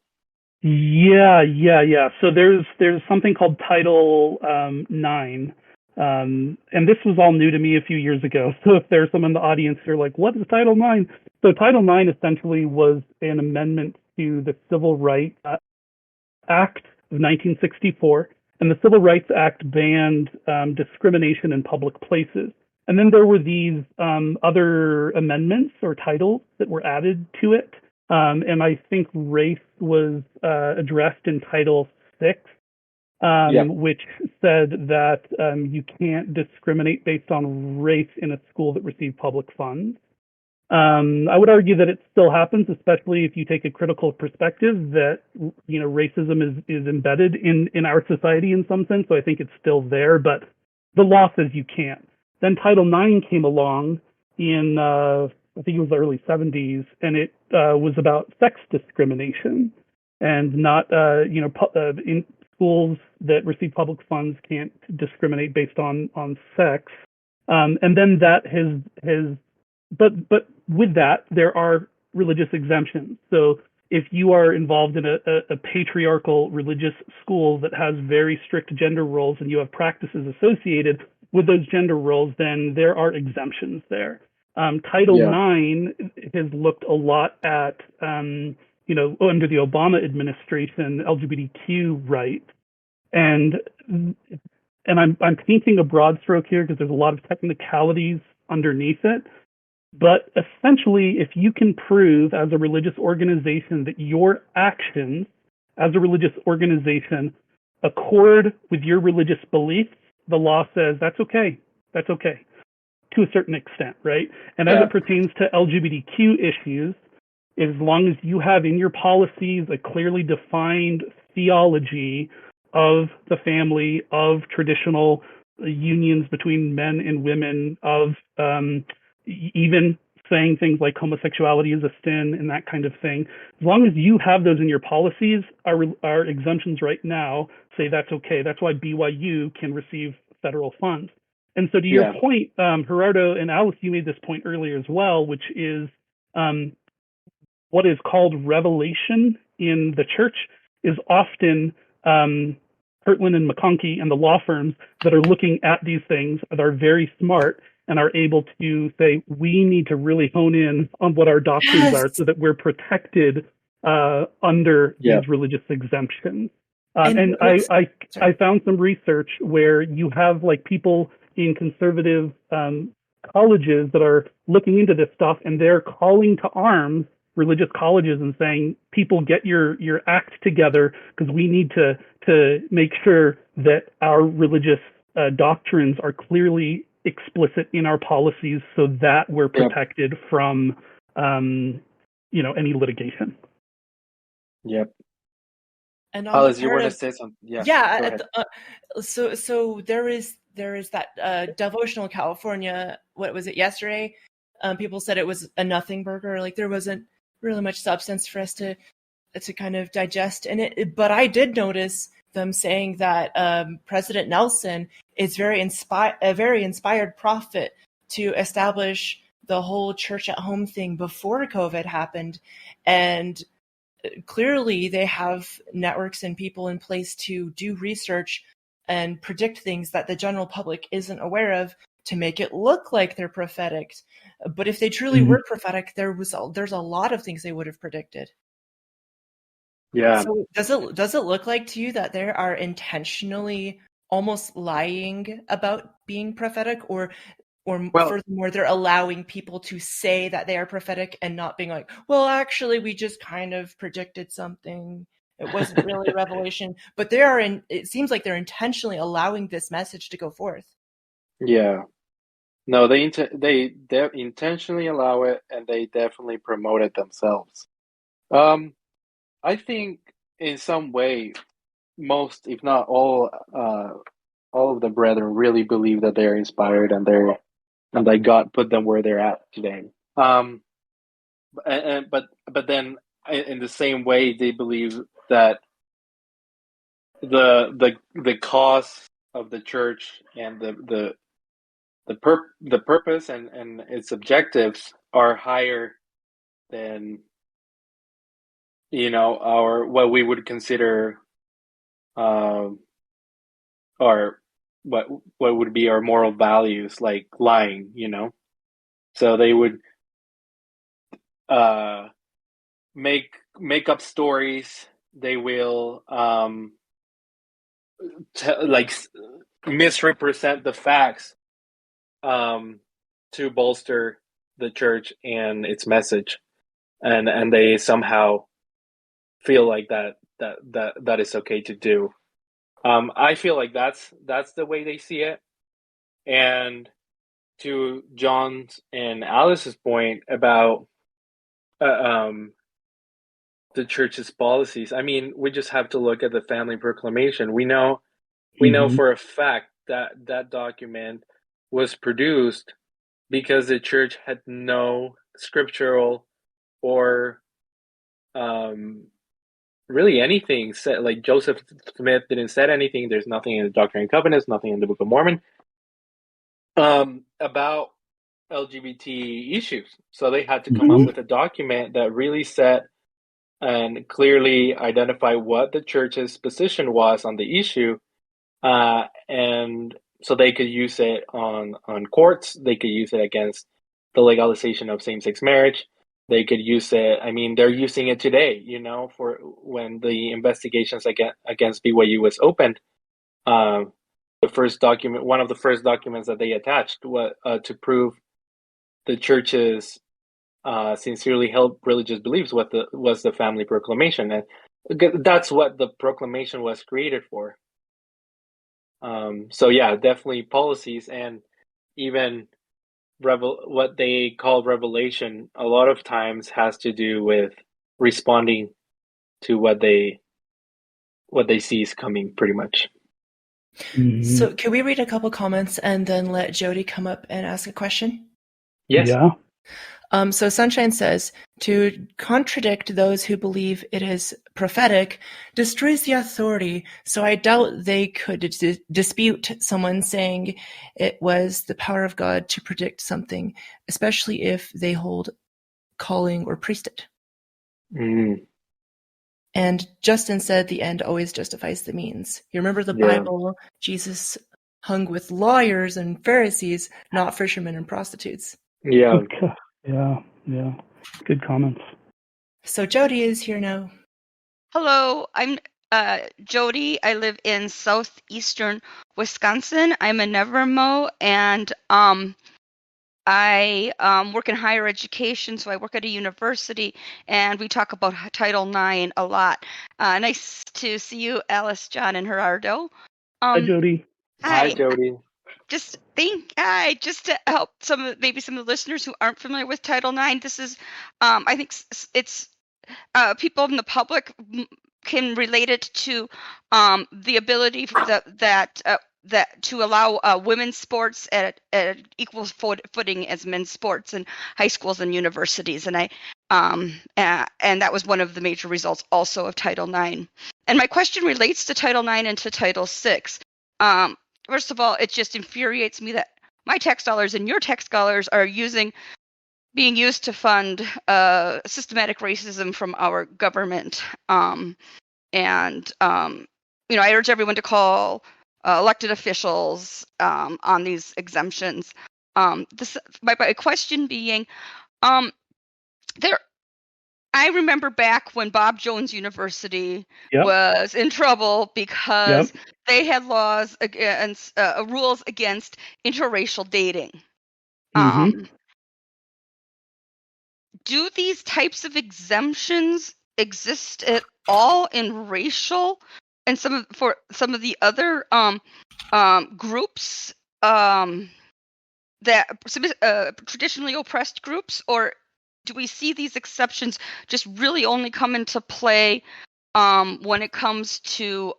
Yeah. So there's something called Title IX, and this was all new to me a few years ago. So if there's some in the audience who are like, "What is Title IX?" So Title IX essentially was an amendment to the Civil Rights Act of 1964, and the Civil Rights Act banned discrimination in public places. And then there were these other amendments or titles that were added to it. And I think race was addressed in Title VI, which said that you can't discriminate based on race in a school that receives public funds. I would argue that it still happens, especially if you take a critical perspective that, racism is embedded in our society in some sense. So I think it's still there, but the law says you can't. Then Title IX came along in, I think it was the early 70s, and it was about sex discrimination and not, in schools that receive public funds can't discriminate based on sex. And then that has but with that, there are religious exemptions. So if you are involved in a patriarchal religious school that has very strict gender roles and you have practices associated with those gender roles, then there are exemptions there. Title IX has looked a lot at, under the Obama administration, LGBTQ rights. And I'm painting a broad stroke here because there's a lot of technicalities underneath it. But essentially, if you can prove as a religious organization that your actions as a religious organization accord with your religious beliefs, the law says that's okay. That's okay to a certain extent, right? And as it pertains to LGBTQ issues, as long as you have in your policies a clearly defined theology of the family, of traditional unions between men and women, of even saying things like homosexuality is a sin and that kind of thing. As long as you have those in your policies, our exemptions right now say that's okay. That's why BYU can receive federal funds. And so to your point, Gerardo and Alice, you made this point earlier as well, which is what is called revelation in the church is often Kirtland and McConkie and the law firms that are looking at these things that are very smart and are able to say, we need to really hone in on what our doctrines are so that we're protected under these religious exemptions. And I found some research where you have like people in conservative colleges that are looking into this stuff, and they're calling to arms religious colleges and saying, people, get your act together because we need to make sure that our religious doctrines are clearly explicit in our policies so that we're protected from any litigation. Yep. And Alice, you want to say something? So there is that devotional California. What was it yesterday? People said it was a nothing burger. Like there wasn't really much substance for us to kind of digest in it. But I did notice them saying that President Nelson is a very inspired prophet to establish the whole church at home thing before COVID happened. And clearly they have networks and people in place to do research and predict things that the general public isn't aware of to make it look like they're prophetic. But if they truly were prophetic, there's a lot of things they would have predicted. Yeah. So does it look like to you that they are intentionally almost lying about being prophetic, or Well, furthermore, they're allowing people to say that they are prophetic and not being like, well, actually, we just kind of predicted something. It wasn't really a revelation, but it seems like they're intentionally allowing this message to go forth. yeah. No, they intentionally allow it, and they definitely promote it themselves. Um, I think in some way, most, if not all of the brethren really believe that they're inspired and that God put them where they're at today. But then in the same way, they believe that the cause of the church and the purpose and its objectives are higher than our what we would consider um our what would be our moral values, like lying. So they would uh make up stories. They will like misrepresent the facts um to bolster the church and its message, and they somehow feel like that is okay to do. I feel like that's the way they see it. And to John's and Alice's point about uh, um, the church's policies, I mean, we just have to look at the family proclamation. We know Mm-hmm. for a fact that that document was produced because the church had no scriptural or really anything said. Like Joseph Smith didn't say anything. There's nothing in the Doctrine and Covenants, nothing in the Book of Mormon about LGBT issues. So they had to come up Mm-hmm. with a document that really set and clearly identify what the church's position was on the issue, and so they could use it on courts. They could use it against the legalization of same-sex marriage. They could use it. I mean, they're using it today. For when the investigations against BYU was opened. The first document, one of the first documents that they attached, was to prove the church's sincerely held religious beliefs. Was the family proclamation, and that's what the proclamation was created for. So yeah, definitely policies, and even what they call revelation a lot of times has to do with responding to what they see is coming, pretty much. Mm-hmm. So can we read a couple comments and then let Jody come up and ask a question? Yes. Yeah. So Sunshine says, to contradict those who believe it is prophetic destroys the authority, so I doubt they could dispute someone saying it was the power of God to predict something, especially if they hold calling or priesthood. Mm, And Justin said the end always justifies the means. You remember the yeah. Bible, Jesus hung with lawyers and Pharisees, not fishermen and prostitutes. Yeah. Okay. Yeah. Good comments. So Jody is here now. Hello, I'm Jody. I live in southeastern Wisconsin. I'm a Nevermo, and I work in higher education, so I work at a university, and we talk about Title IX a lot. Nice to see you, Alice, John, and Gerardo. Hi, Jody. Hi, Hi. Jody. Just to help maybe some of the listeners who aren't familiar with Title IX. This is, I think it's people in the public can relate it to the ability that to allow women's sports at equal footing as men's sports in high schools and universities, and and that was one of the major results also of Title IX. And my question relates to Title IX and to Title VI. First of all, it just infuriates me that my tax dollars and your tax dollars are being used to fund systematic racism from our government. I urge everyone to call elected officials on these exemptions. My question being, there I remember back when Bob Jones University Yep. was in trouble because Yep. they had laws against rules against interracial dating. Mm-hmm. Do these types of exemptions exist at all in racial and for some of the other groups that traditionally oppressed groups, or do we see these exceptions just really only come into play when it comes to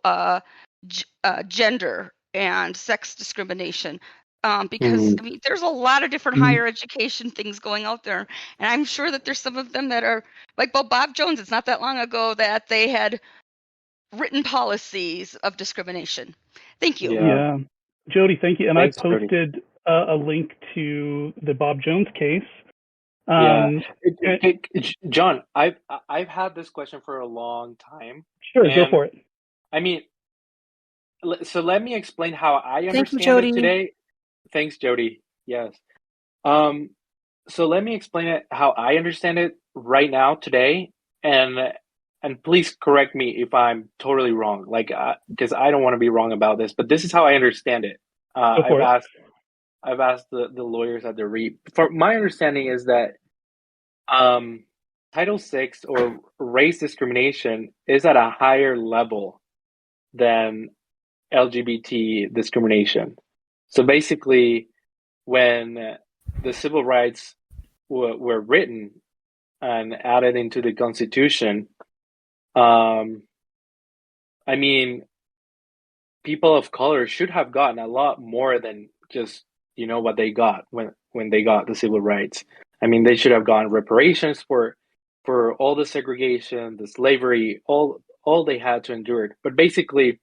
gender and sex discrimination? Because I mean, there's a lot of different higher education things going out there, and I'm sure that there's some of them that are like Bob Jones. It's not that long ago that they had written policies of discrimination. Thank you. Yeah. Jody, thank you. And I Thanks, Jody. posted a link to the Bob Jones case. Yeah, And- John, I've had this question for a long time, sure, go and for it. I mean, so let me explain how I Thank you, understand Jody. it today. Thanks, Jody. Yes. So let me explain it how I understand it right now today, and please correct me if I'm totally wrong, like because I don't want to be wrong about this, but this is how I understand it. Go for it. I've asked the lawyers at the REAP. For my understanding is that Title VI or race discrimination is at a higher level than LGBT discrimination. So basically, when the civil rights were written and added into the Constitution, I mean, people of color should have gotten a lot more than just what they got when they got the civil rights. I mean, they should have gotten reparations for all the segregation, the slavery, all they had to endure. But basically,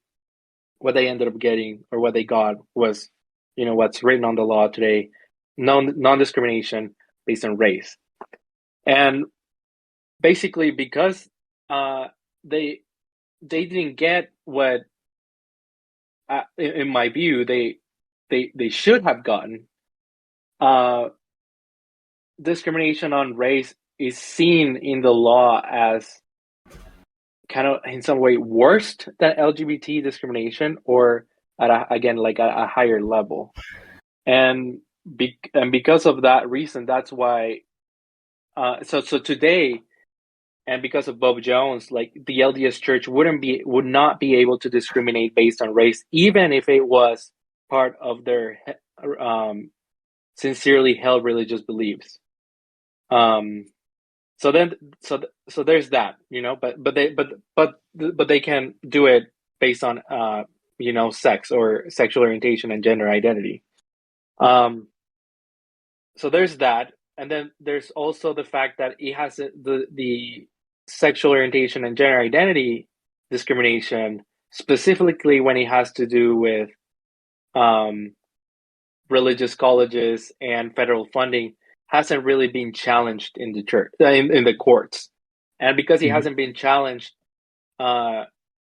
what they ended up getting or what they got was, what's written on the law today: non-discrimination based on race. And basically, because they didn't get what, in my view, they should have gotten. Discrimination on race is seen in the law as kind of in some way worse than LGBT discrimination, or at a higher level. And because of that reason, that's why. So today, and because of Bob Jones, like the LDS Church would not be able to discriminate based on race, even if it was part of their sincerely held religious beliefs. So there's that, but they can do it based on sex or sexual orientation and gender identity. So there's that, and then there's also the fact that it has the sexual orientation and gender identity discrimination, specifically when it has to do with religious colleges and federal funding, hasn't really been challenged in the church, in the courts. And because it hasn't been challenged,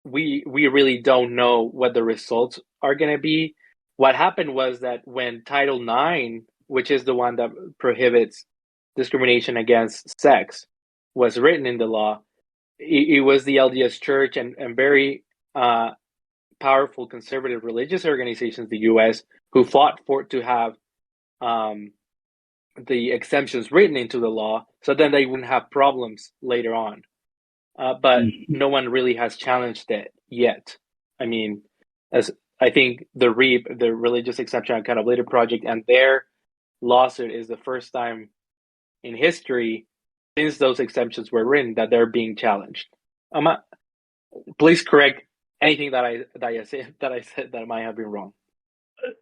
we really don't know what the results are going to be. What happened was that when Title IX, which is the one that prohibits discrimination against sex, was written in the law, it was the LDS Church and very powerful conservative religious organizations, the U.S., who fought to have the exemptions written into the law, so then they wouldn't have problems later on. But no one really has challenged it yet. I mean, as I think the REAP, the Religious Exemption Accountability Project, and their lawsuit is the first time in history since those exemptions were written that they're being challenged. Please correct anything that I said that might have been wrong.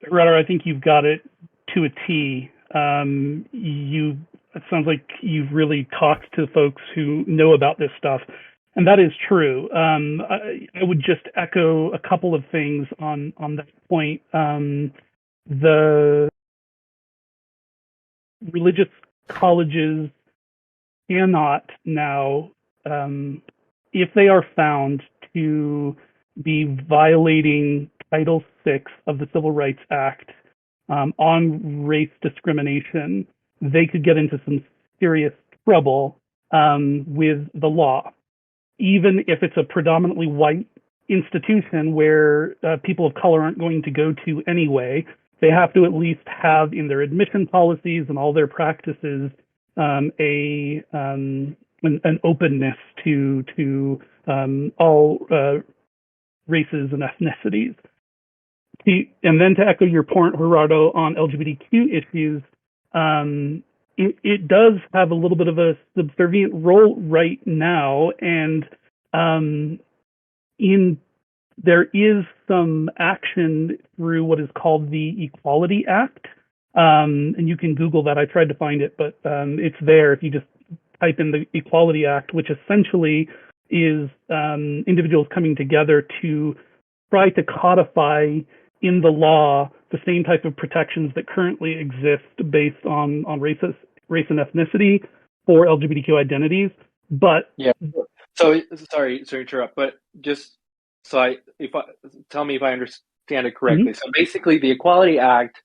Gerardo, I think you've got it to a T. It sounds like you've really talked to folks who know about this stuff, and that is true. I would just echo a couple of things on that point. The religious colleges cannot now, if they are found to be violating Title VI of the Civil Rights Act on race discrimination, they could get into some serious trouble with the law, even if it's a predominantly white institution where people of color aren't going to go to anyway. They have to at least have in their admission policies and all their practices an openness to all races and ethnicities. And then to echo your point, Gerardo, on LGBTQ issues, it does have a little bit of a subservient role right now, and there is some action through what is called the Equality Act, and you can Google that. I tried to find it, but it's there if you just type in the Equality Act, which essentially is individuals coming together to try to codify in the law the same type of protections that currently exist based on race and ethnicity for LGBTQ identities. But yeah. So sorry to interrupt, but just tell me if I understand it correctly. So basically, the Equality Act,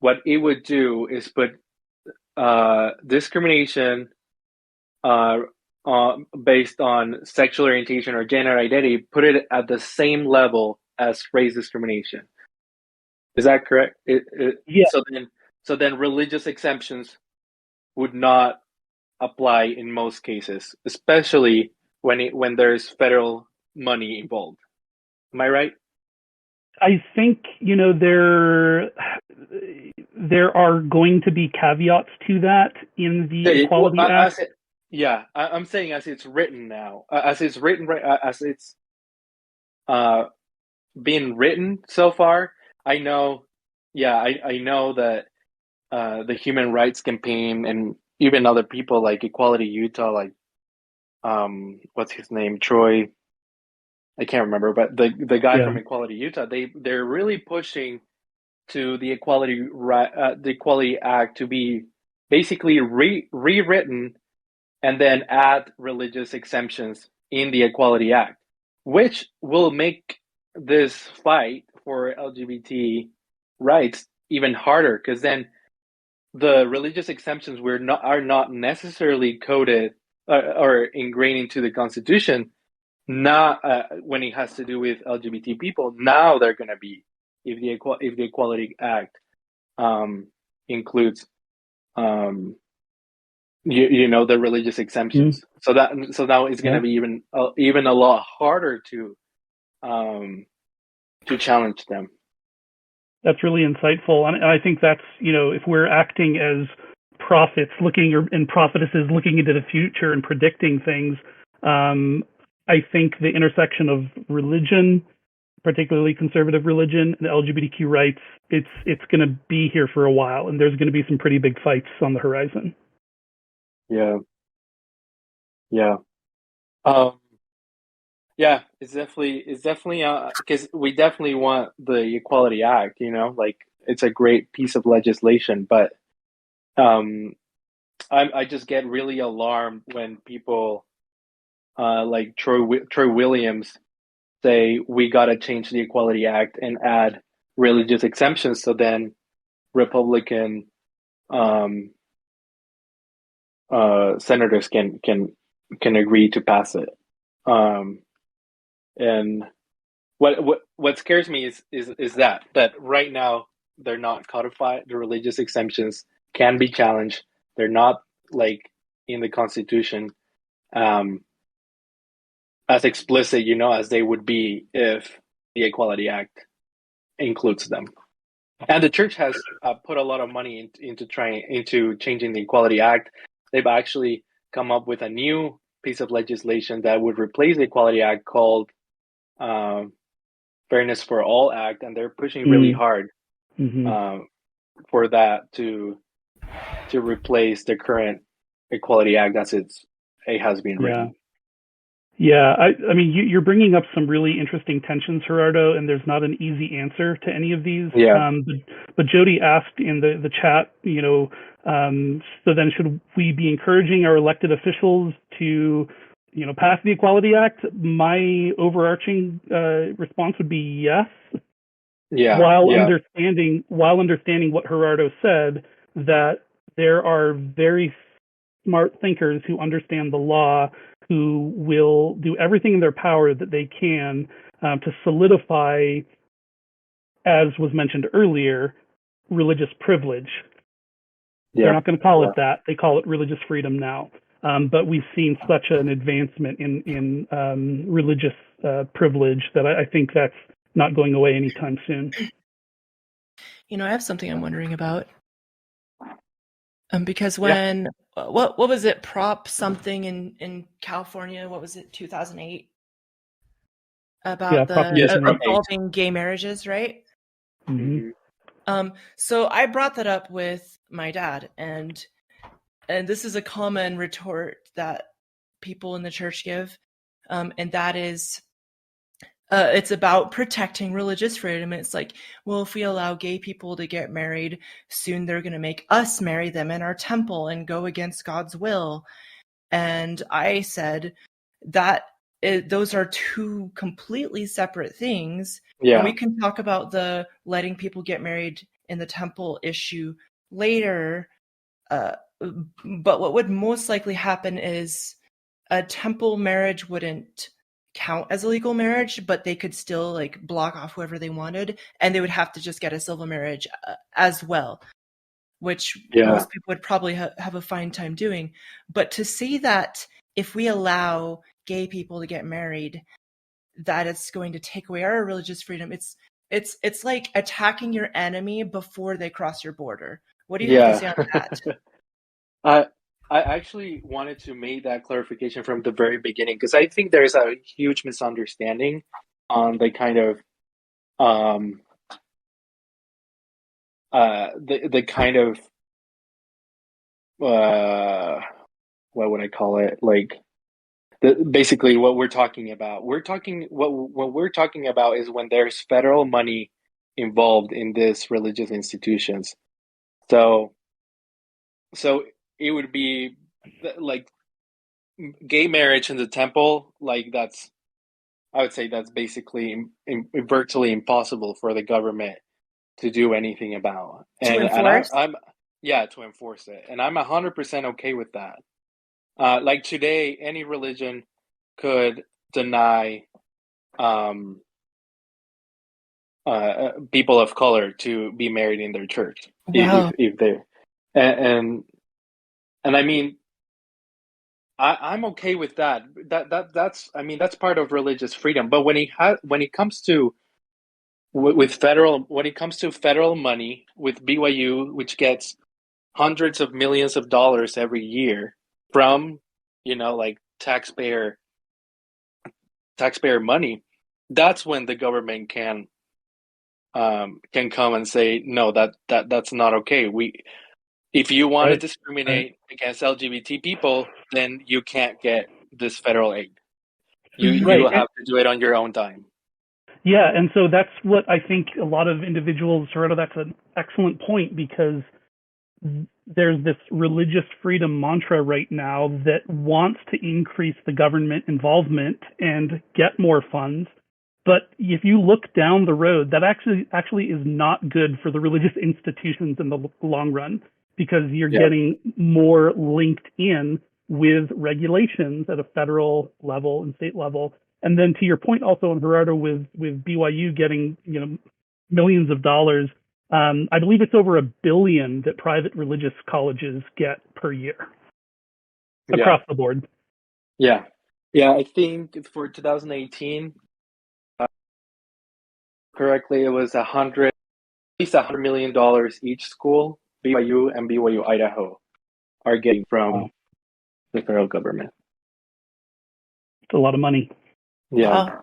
what it would do is put discrimination based on sexual orientation or gender identity, put it at the same level as race discrimination. Is that correct? Yeah. So then religious exemptions would not apply in most cases, especially when there's federal money involved. Am I right? I think there are going to be caveats to that in the Equality Act. I'm saying as it's written now, as it's written right, as it's being written so far. I know that the Human Rights Campaign and even other people like Equality Utah, like what's his name, Troy, I can't remember, but the guy from Equality Utah, they're really pushing to the Equality Act to be basically rewritten and then add religious exemptions in the Equality Act, which will make this fight for LGBT rights even harder, because then the religious exemptions are not necessarily coded or ingrained into the Constitution. Not when it has to do with LGBT people. Now they're going to be, if the Equality Act includes the religious exemptions. So now it's going to be even a lot harder to challenge them. That's really insightful, and I think that's if we're acting as prophets and prophetesses looking into the future and predicting things, I think the intersection of religion, particularly conservative religion, and LGBT rights, it's going to be here for a while, and there's going to be some pretty big fights on the horizon. Yeah. It's definitely because we definitely want the Equality Act. Like it's a great piece of legislation, but I just get really alarmed when people like Troy Williams say we got to change the Equality Act and add religious exemptions, so then Republican senators can agree to pass it. And what scares me is that right now they're not codified. The religious exemptions can be challenged. They're not like in the Constitution as explicit, as they would be if the Equality Act includes them. And the church has put a lot of money into changing the Equality Act. They've actually come up with a new piece of legislation that would replace the Equality Act called Fairness for All Act, and they're pushing really hard for that to replace the current Equality Act as it has been written. Yeah, I mean, you're bringing up some really interesting tensions, Gerardo, and there's not an easy answer to any of these. Yeah. But Jody asked in the chat, so then should we be encouraging our elected officials to, pass the Equality Act? My overarching response would be yes. Yeah. While understanding what Gerardo said, that there are very smart thinkers who understand the law, who will do everything in their power that they can to solidify, as was mentioned earlier, religious privilege. They're not going to call it that. They call it religious freedom now. But we've seen such an advancement in religious privilege that I think that's not going away anytime soon. You know, I have something I'm wondering about. Because when what was it, Prop something in California? What was it, 2008? About involving gay marriages, right? Mm-hmm. So I brought that up with my dad, and this is a common retort that people in the church give, and that is, it's about protecting religious freedom. It's like, well, if we allow gay people to get married, soon they're going to make us marry them in our temple and go against God's will. And I said that those are two completely separate things. Yeah. And we can talk about the letting people get married in the temple issue later. But what would most likely happen is a temple marriage wouldn't count as a legal marriage, but they could still like block off whoever they wanted, and they would have to just get a civil marriage as well, which most people would probably have a fine time doing. But to say that if we allow gay people to get married, that it's going to take away our religious freedom, it's like attacking your enemy before they cross your border. What do you have to say on that? I actually wanted to make that clarification from the very beginning, because I think there's a huge misunderstanding on the kind of the kind of what would I call it? Like basically what we're talking about. What we're talking about is when there's federal money involved in these religious institutions. So it would be like gay marriage in the temple. Like I would say that's basically virtually impossible for the government to do anything about. To enforce? I'm to enforce it. And I'm 100% okay with that. Like today, any religion could deny people of color to be married in their church. Wow. If they and I mean, I'm okay with that. That's part of religious freedom. But when it comes to federal money with BYU, which gets hundreds of millions of dollars every year from, like taxpayer money, that's when the government can come and say, no, that's not okay. If you want to discriminate against LGBT people, then you can't get this federal aid. You have to do it on your own time. Yeah, and so that's what I think a lot of individuals, Gerardo, that's an excellent point, because there's this religious freedom mantra right now that wants to increase the government involvement and get more funds. But if you look down the road, that actually is not good for the religious institutions in the long run, because you're getting more linked in with regulations at a federal level and state level. And then to your point also on Gerardo with BYU getting, millions of dollars, I believe it's over $1 billion that private religious colleges get per year across the board. Yeah. I think for 2018, correctly, it was at least $100 million each school, BYU and BYU Idaho, are getting from the federal government. It's a lot of money. Yeah.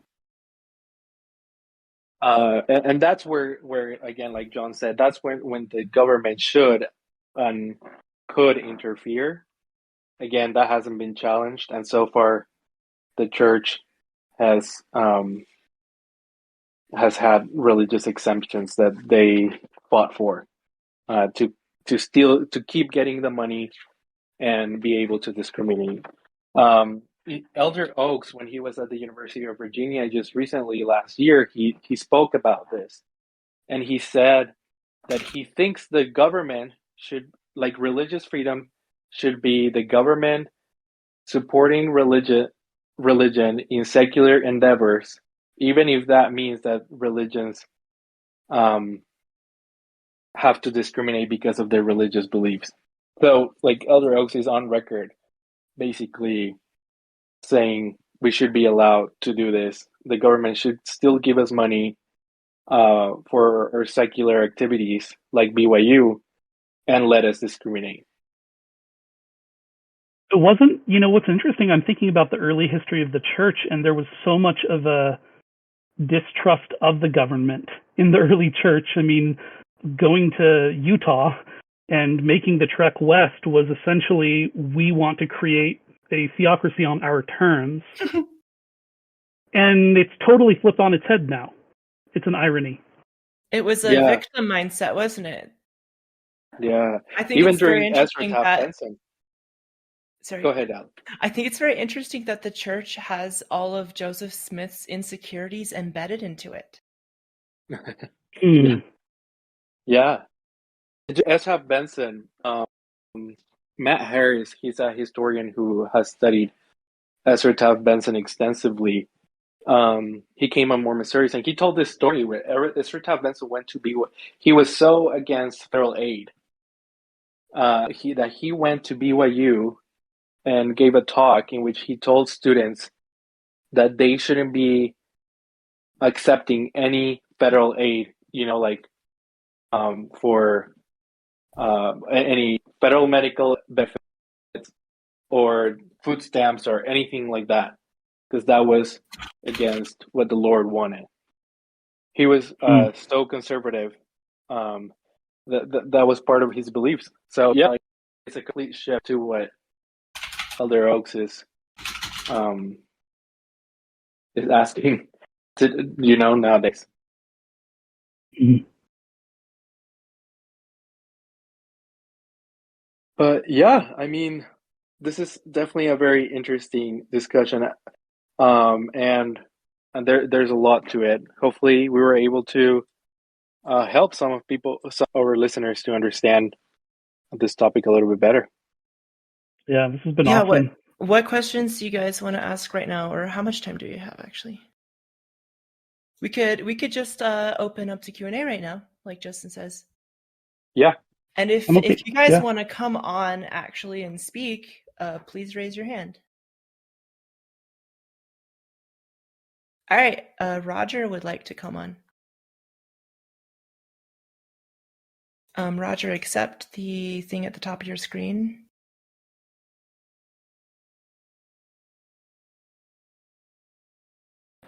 And that's where again, like Jon said, that's when the government should and could interfere. Again, that hasn't been challenged, and so far, the church has had religious exemptions that they fought for, to keep getting the money and be able to discriminate. Elder Oaks, when he was at the University of Virginia just recently last year, he spoke about this, and he said that he thinks the government should, like religious freedom, should be the government supporting religion in secular endeavors, even if that means that religions have to discriminate because of their religious beliefs. So, like, Elder Oaks is on record basically saying we should be allowed to do this. The government should still give us money for our secular activities like BYU and let us discriminate. It wasn't, what's interesting, I'm thinking about the early history of the church, and there was so much of a distrust of the government in the early church. I mean, going to Utah and making the trek west was essentially, we want to create a theocracy on our terms. And it's totally flipped on its head now. It's an irony. It was a victim mindset, wasn't it? Yeah. I think even it's very during interesting Ezra Benson. Sorry. Go ahead, Al. I think it's very interesting that the church has all of Joseph Smith's insecurities embedded into it. Yeah. Ezra Benson, Matt Harris, he's a historian who has studied Ezra Taft Benson extensively. He came on Mormon Stories, and he told this story where Ezra Taft Benson went to BYU. He was so against federal aid that he went to BYU and gave a talk in which he told students that they shouldn't be accepting any federal aid, for any federal medical benefits or food stamps or anything like that, because that was against what the Lord wanted. He was so conservative that was part of his beliefs. So yeah, it's a complete shift to what Elder Oaks is asking to, nowadays. But yeah, I mean, this is definitely a very interesting discussion, and there's a lot to it. Hopefully, we were able to help some of our listeners to understand this topic a little bit better. Yeah, this has been awesome. What questions do you guys want to ask right now, or how much time do you have? Actually, we could just open up to Q&A right now, like Justin says. Yeah. And if you guys want to come on actually and speak, please raise your hand. All right, Roger would like to come on. Roger, accept the thing at the top of your screen.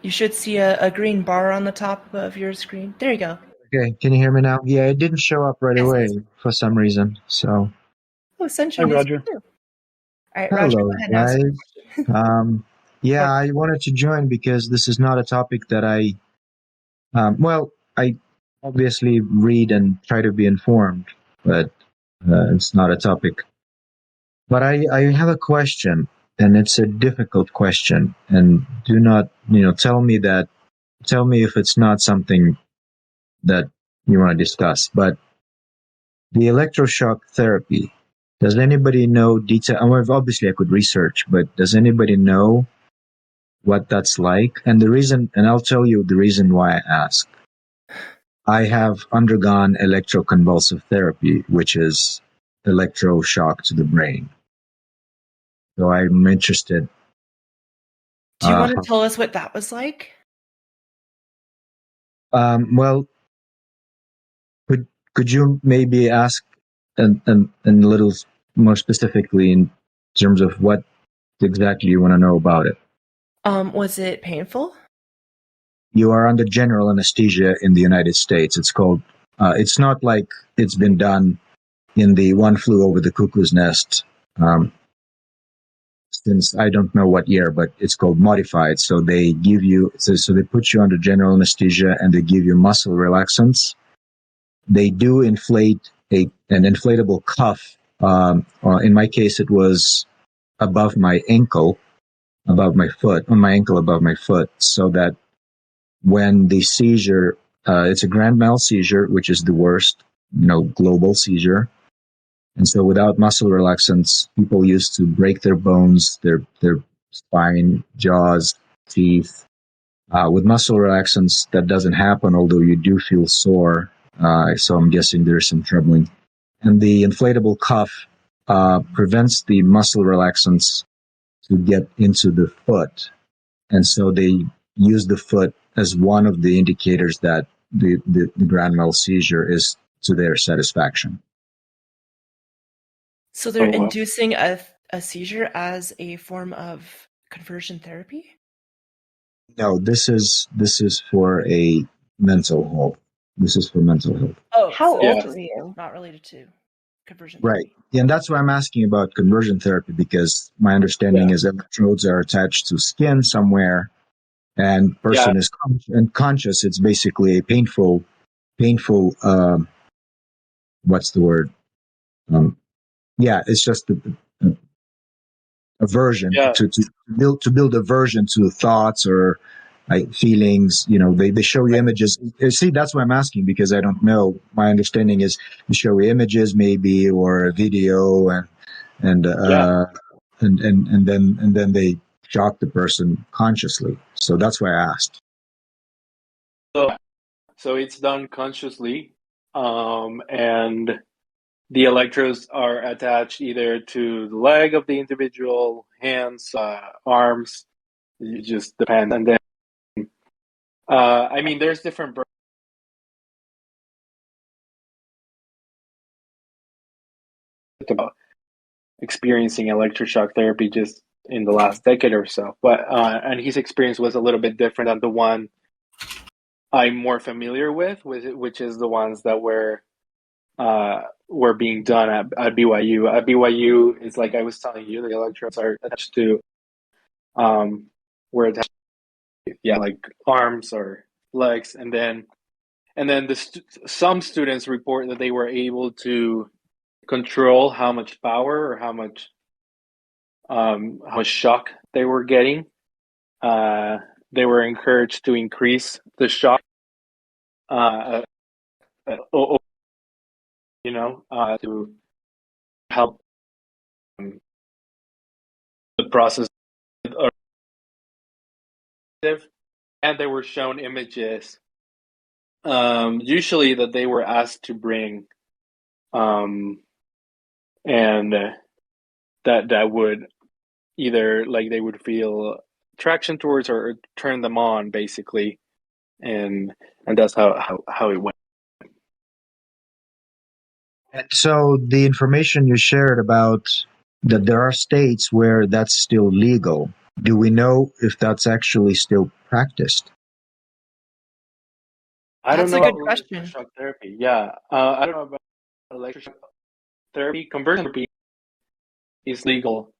You should see a green bar on the top of your screen. There you go. Okay, can you hear me now? Yeah, it didn't show up right away for some reason. So. Oh, Sunshine. Hi, Roger. Too. All right, Hello, Roger, go ahead guys. Yeah, I wanted to join because this is not a topic that I obviously read and try to be informed, but it's not a topic. But I have a question, and it's a difficult question, and do not, tell me if it's not something that you want to discuss. But the electroshock therapy, does anybody know detail? Obviously I could research, but does anybody know what that's like? And I'll tell you the reason why I ask. I have undergone electroconvulsive therapy, which is electroshock to the brain. So I'm interested. Do you want to tell us what that was like? Well, could you maybe ask and a little more specifically in terms of what exactly you want to know about it? Was it painful? You are under general anesthesia in the United States. It's called, it's not like it's been done in the One Flew Over the Cuckoo's Nest since I don't know what year, but it's called modified. So they give you, so they put you under general anesthesia and they give you muscle relaxants. They do inflate an inflatable cuff. In my case, it was above my ankle, above my foot, on my ankle above my foot, so that when the seizure, it's a grand mal seizure, which is the worst, global seizure. And so without muscle relaxants, people used to break their bones, their spine, jaws, teeth. With muscle relaxants, that doesn't happen, although you do feel sore. So I'm guessing there's some troubling. And the inflatable cuff prevents the muscle relaxants to get into the foot. And so they use the foot as one of the indicators that the grand mal seizure is to their satisfaction. So they're inducing a seizure as a form of conversion therapy? No, this is for a mental health. This is for mental health. Oh, How so old it's were you? not related to conversion Right. therapy. Yeah, and that's why I'm asking about conversion therapy, because my understanding is electrodes are attached to skin somewhere, and person is conscious. It's basically a painful. What's the word? It's just a aversion to build aversion to thoughts or like feelings. They show you images. See, that's why I'm asking, because I don't know. My understanding is they show you images maybe or a video and then they shock the person consciously. So that's why I asked. So it's done consciously, and the electrodes are attached either to the leg of the individual, hands, arms. It just depends. And then, there's different about experiencing electroshock therapy just in the last decade or so. But and his experience was a little bit different than the one I'm more familiar with, which is the ones that were being done at BYU. At BYU, it's like I was telling you, the electrodes are attached to were attached to, like arms or legs, and then some students report that they were able to control how much power or how much shock they were getting. They were encouraged to increase the shock, to help the process. And they were shown images, usually that they were asked to bring, and that would either like they would feel attraction towards or turn them on, basically, and that's how it went. And so the information you shared about that there are states where that's still legal. Do we know if that's actually still practiced? I don't know That's a good about question. electroshock therapy. Yeah, I don't know about electroshock therapy. Conversion therapy is legal.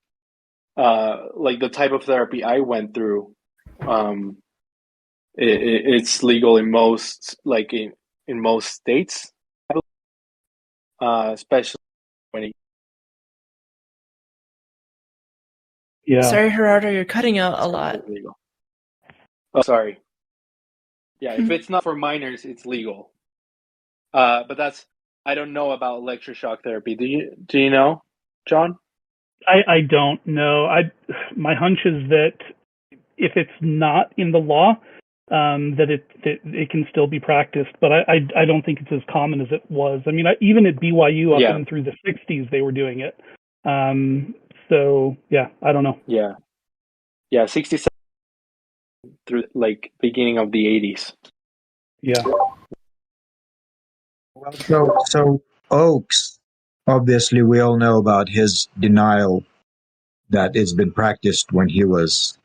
Like the type of therapy I went through, it's legal in most in most states, especially when it. Yeah. Sorry, Gerardo, you're cutting out a lot. Legal. Oh, sorry. Yeah, if it's not for minors, it's legal. But I don't know about electroshock therapy. Do you know, John? I don't know. My hunch is that if it's not in the law, that it can still be practiced, but I don't think it's as common as it was. I mean, even at BYU up and through the 60s, they were doing it. So yeah, I don't know. Yeah, 67 through like beginning of the 80s. Yeah. Well, so Oakes, obviously, we all know about his denial that it's been practiced when he was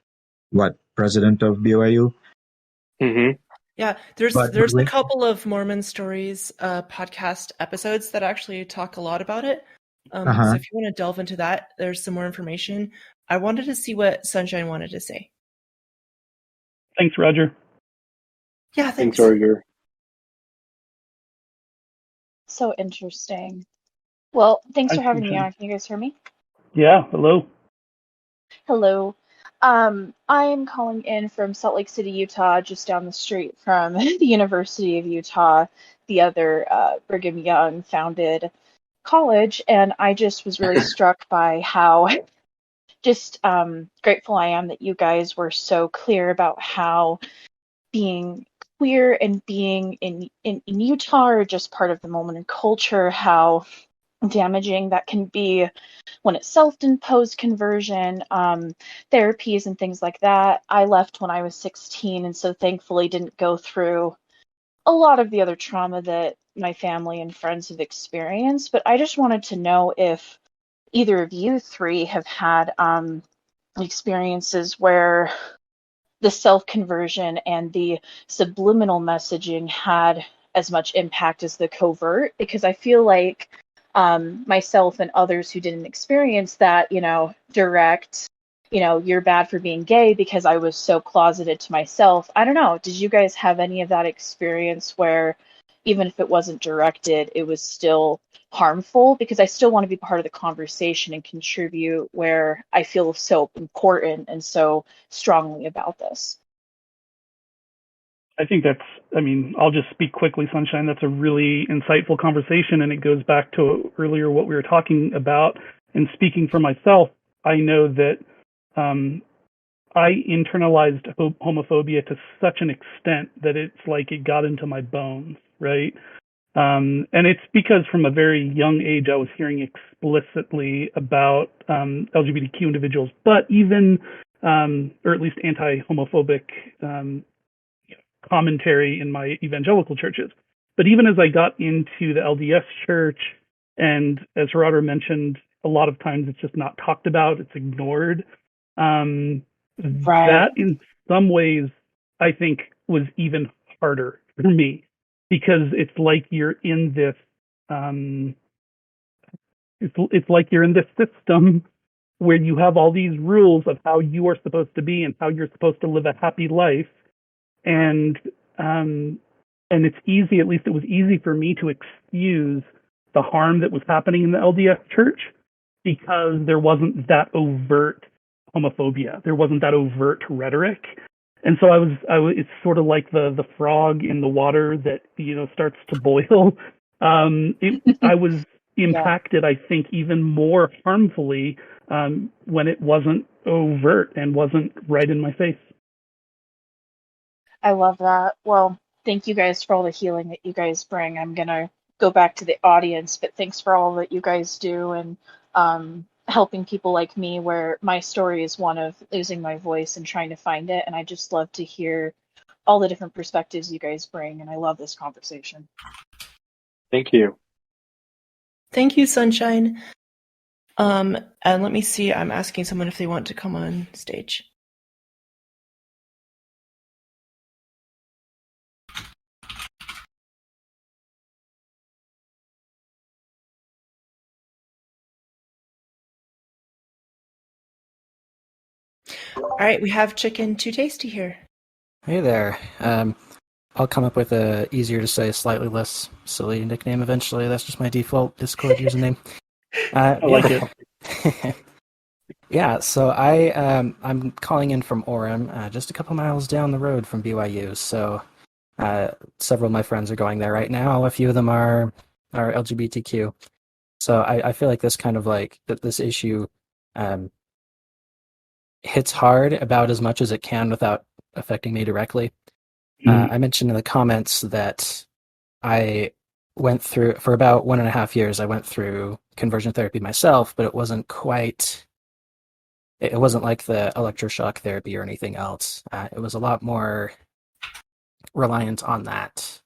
president of BYU. Mm-hmm. Yeah, there's a couple of Mormon Stories podcast episodes that actually talk a lot about it. So if you want to delve into that, there's some more information. I wanted to see what Sunshine wanted to say. Thanks, Roger. Yeah, thanks. Roger. So interesting. Well, thanks for having me on. Can you guys hear me? Yeah, hello. Hello. I am calling in from Salt Lake City, Utah, just down the street from the University of Utah, the other Brigham Young founded college, and I just was really struck by how just grateful I am that you guys were so clear about how being queer and being in Utah or just part of the Mormon culture, how damaging that can be when it's self-imposed conversion, therapies and things like that. I left when I was 16, and so thankfully didn't go through a lot of the other trauma that my family and friends have experienced. But I just wanted to know if either of you three have had experiences where the self-conversion and the subliminal messaging had as much impact as the covert, because I feel like myself and others who didn't experience that, direct, you're bad for being gay, because I was so closeted to myself. I don't know. Did you guys have any of that experience where even if it wasn't directed, it was still harmful? Because I still want to be part of the conversation and contribute where I feel so important and so strongly about this. I think I'll just speak quickly, Sunshine. That's a really insightful conversation, and it goes back to earlier what we were talking about. And speaking for myself, I know that I internalized homophobia to such an extent that it's like it got into my bones, right? And it's because from a very young age, I was hearing explicitly about LGBTQ individuals, but even, or at least anti-homophobic commentary in my evangelical churches. But even as I got into the LDS church, and as Gerardo mentioned, a lot of times it's just not talked about, it's ignored. Right. That in some ways, I think, was even harder for me, because it's like you're in this, it's like you're in this system where you have all these rules of how you are supposed to be and how you're supposed to live a happy life. And it's easy, at least it was easy for me to excuse the harm that was happening in the LDS church, because there wasn't that overt homophobia. There wasn't that overt rhetoric. And so it's sort of like the frog in the water that, starts to boil. I was impacted, I think, even more harmfully when it wasn't overt and wasn't right in my face. I love that. Well, thank you guys for all the healing that you guys bring. I'm going to go back to the audience, but thanks for all that you guys do, and helping people like me, where my story is one of losing my voice and trying to find it. And I just love to hear all the different perspectives you guys bring. And I love this conversation. Thank you. Thank you, Sunshine. And let me see, I'm asking someone if they want to come on stage. All right, we have Chicken Too Tasty here. Hey there. I'll come up with a easier to say, slightly less silly nickname eventually. That's just my default Discord username. I like it. Yeah, so I'm calling in from Orem, just a couple miles down the road from BYU. So several of my friends are going there right now. A few of them are LGBTQ. So I feel like this kind of like that this issue hits hard about as much as it can without affecting me directly. I mentioned in the comments that I went through, for about 1.5 years, I went through conversion therapy myself, but it wasn't like the electroshock therapy or anything else. It was a lot more reliant on that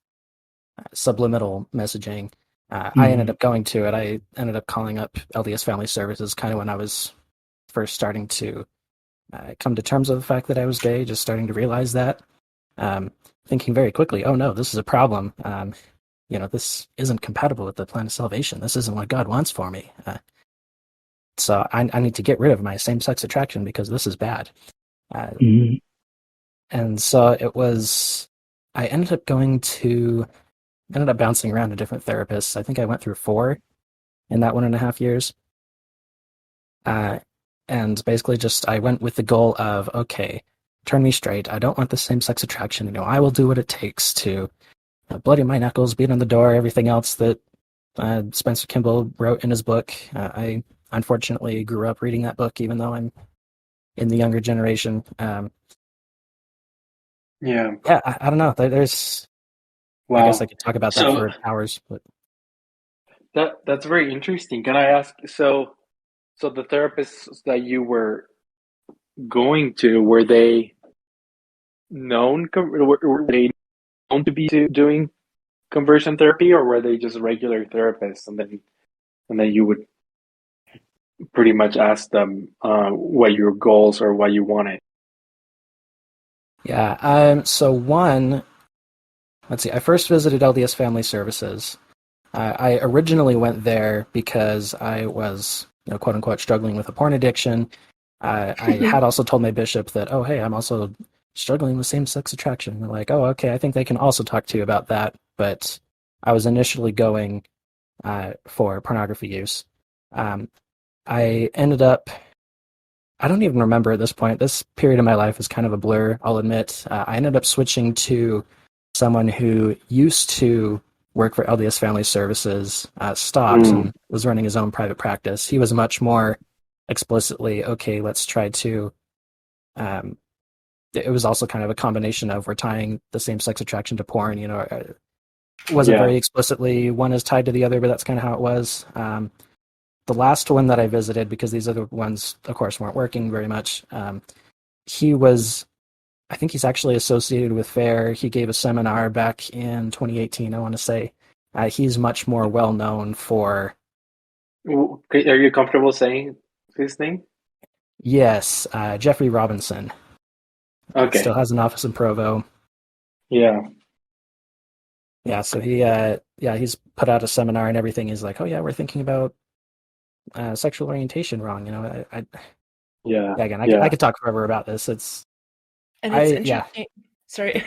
subliminal messaging. I ended up going to it. I ended up calling up LDS Family Services kind of when I was first starting to come to terms with the fact that I was gay, just starting to realize that. Thinking very quickly, oh no, this is a problem. This isn't compatible with the plan of salvation. This isn't what God wants for me. So I need to get rid of my same-sex attraction because this is bad. And so I ended up bouncing around to different therapists. I think I went through 4 in that 1.5 years. And basically I went with the goal of, okay, turn me straight. I don't want the same-sex attraction. I will do what it takes to bloody my knuckles, beat on the door, everything else that Spencer Kimball wrote in his book. I unfortunately grew up reading that book, even though I'm in the younger generation. Yeah. Yeah, I don't know. There's, I guess I Wow. could talk about that So for hours, but that's very interesting. Can I ask? So the therapists that you were going to, were they were they known to be doing conversion therapy, or were they just regular therapists, and then you would pretty much ask them what your goals or what you wanted? yeah. So one, let's see. I first visited LDS Family Services. I originally went there because I was, quote unquote, struggling with a porn addiction. I had also told my bishop that, oh, hey, I'm also struggling with same-sex attraction. They're like, oh, okay, I think they can also talk to you about that. But I was initially going for pornography use. I ended up, I don't even remember at this point. This period of my life is kind of a blur, I'll admit. I ended up switching to someone who used to work for LDS Family Services, stopped and was running his own private practice. He was much more explicitly, okay, let's try to, it was also kind of a combination of we're tying the same-sex attraction to porn, it wasn't Yeah. very explicitly one is tied to the other, but that's kind of how it was. The last one that I visited, because these other ones, of course, weren't working very much, he was, I think he's actually associated with FAIR. He gave a seminar back in 2018, I want to say. He's much more well-known for... Are you comfortable saying his name? Yes, Jeffrey Robinson. Okay. Still has an office in Provo. Yeah. Yeah, so he's put out a seminar and everything. He's like, oh yeah, we're thinking about sexual orientation wrong. Yeah. Again, I Yeah. could talk forever about this. It's interesting. Sorry,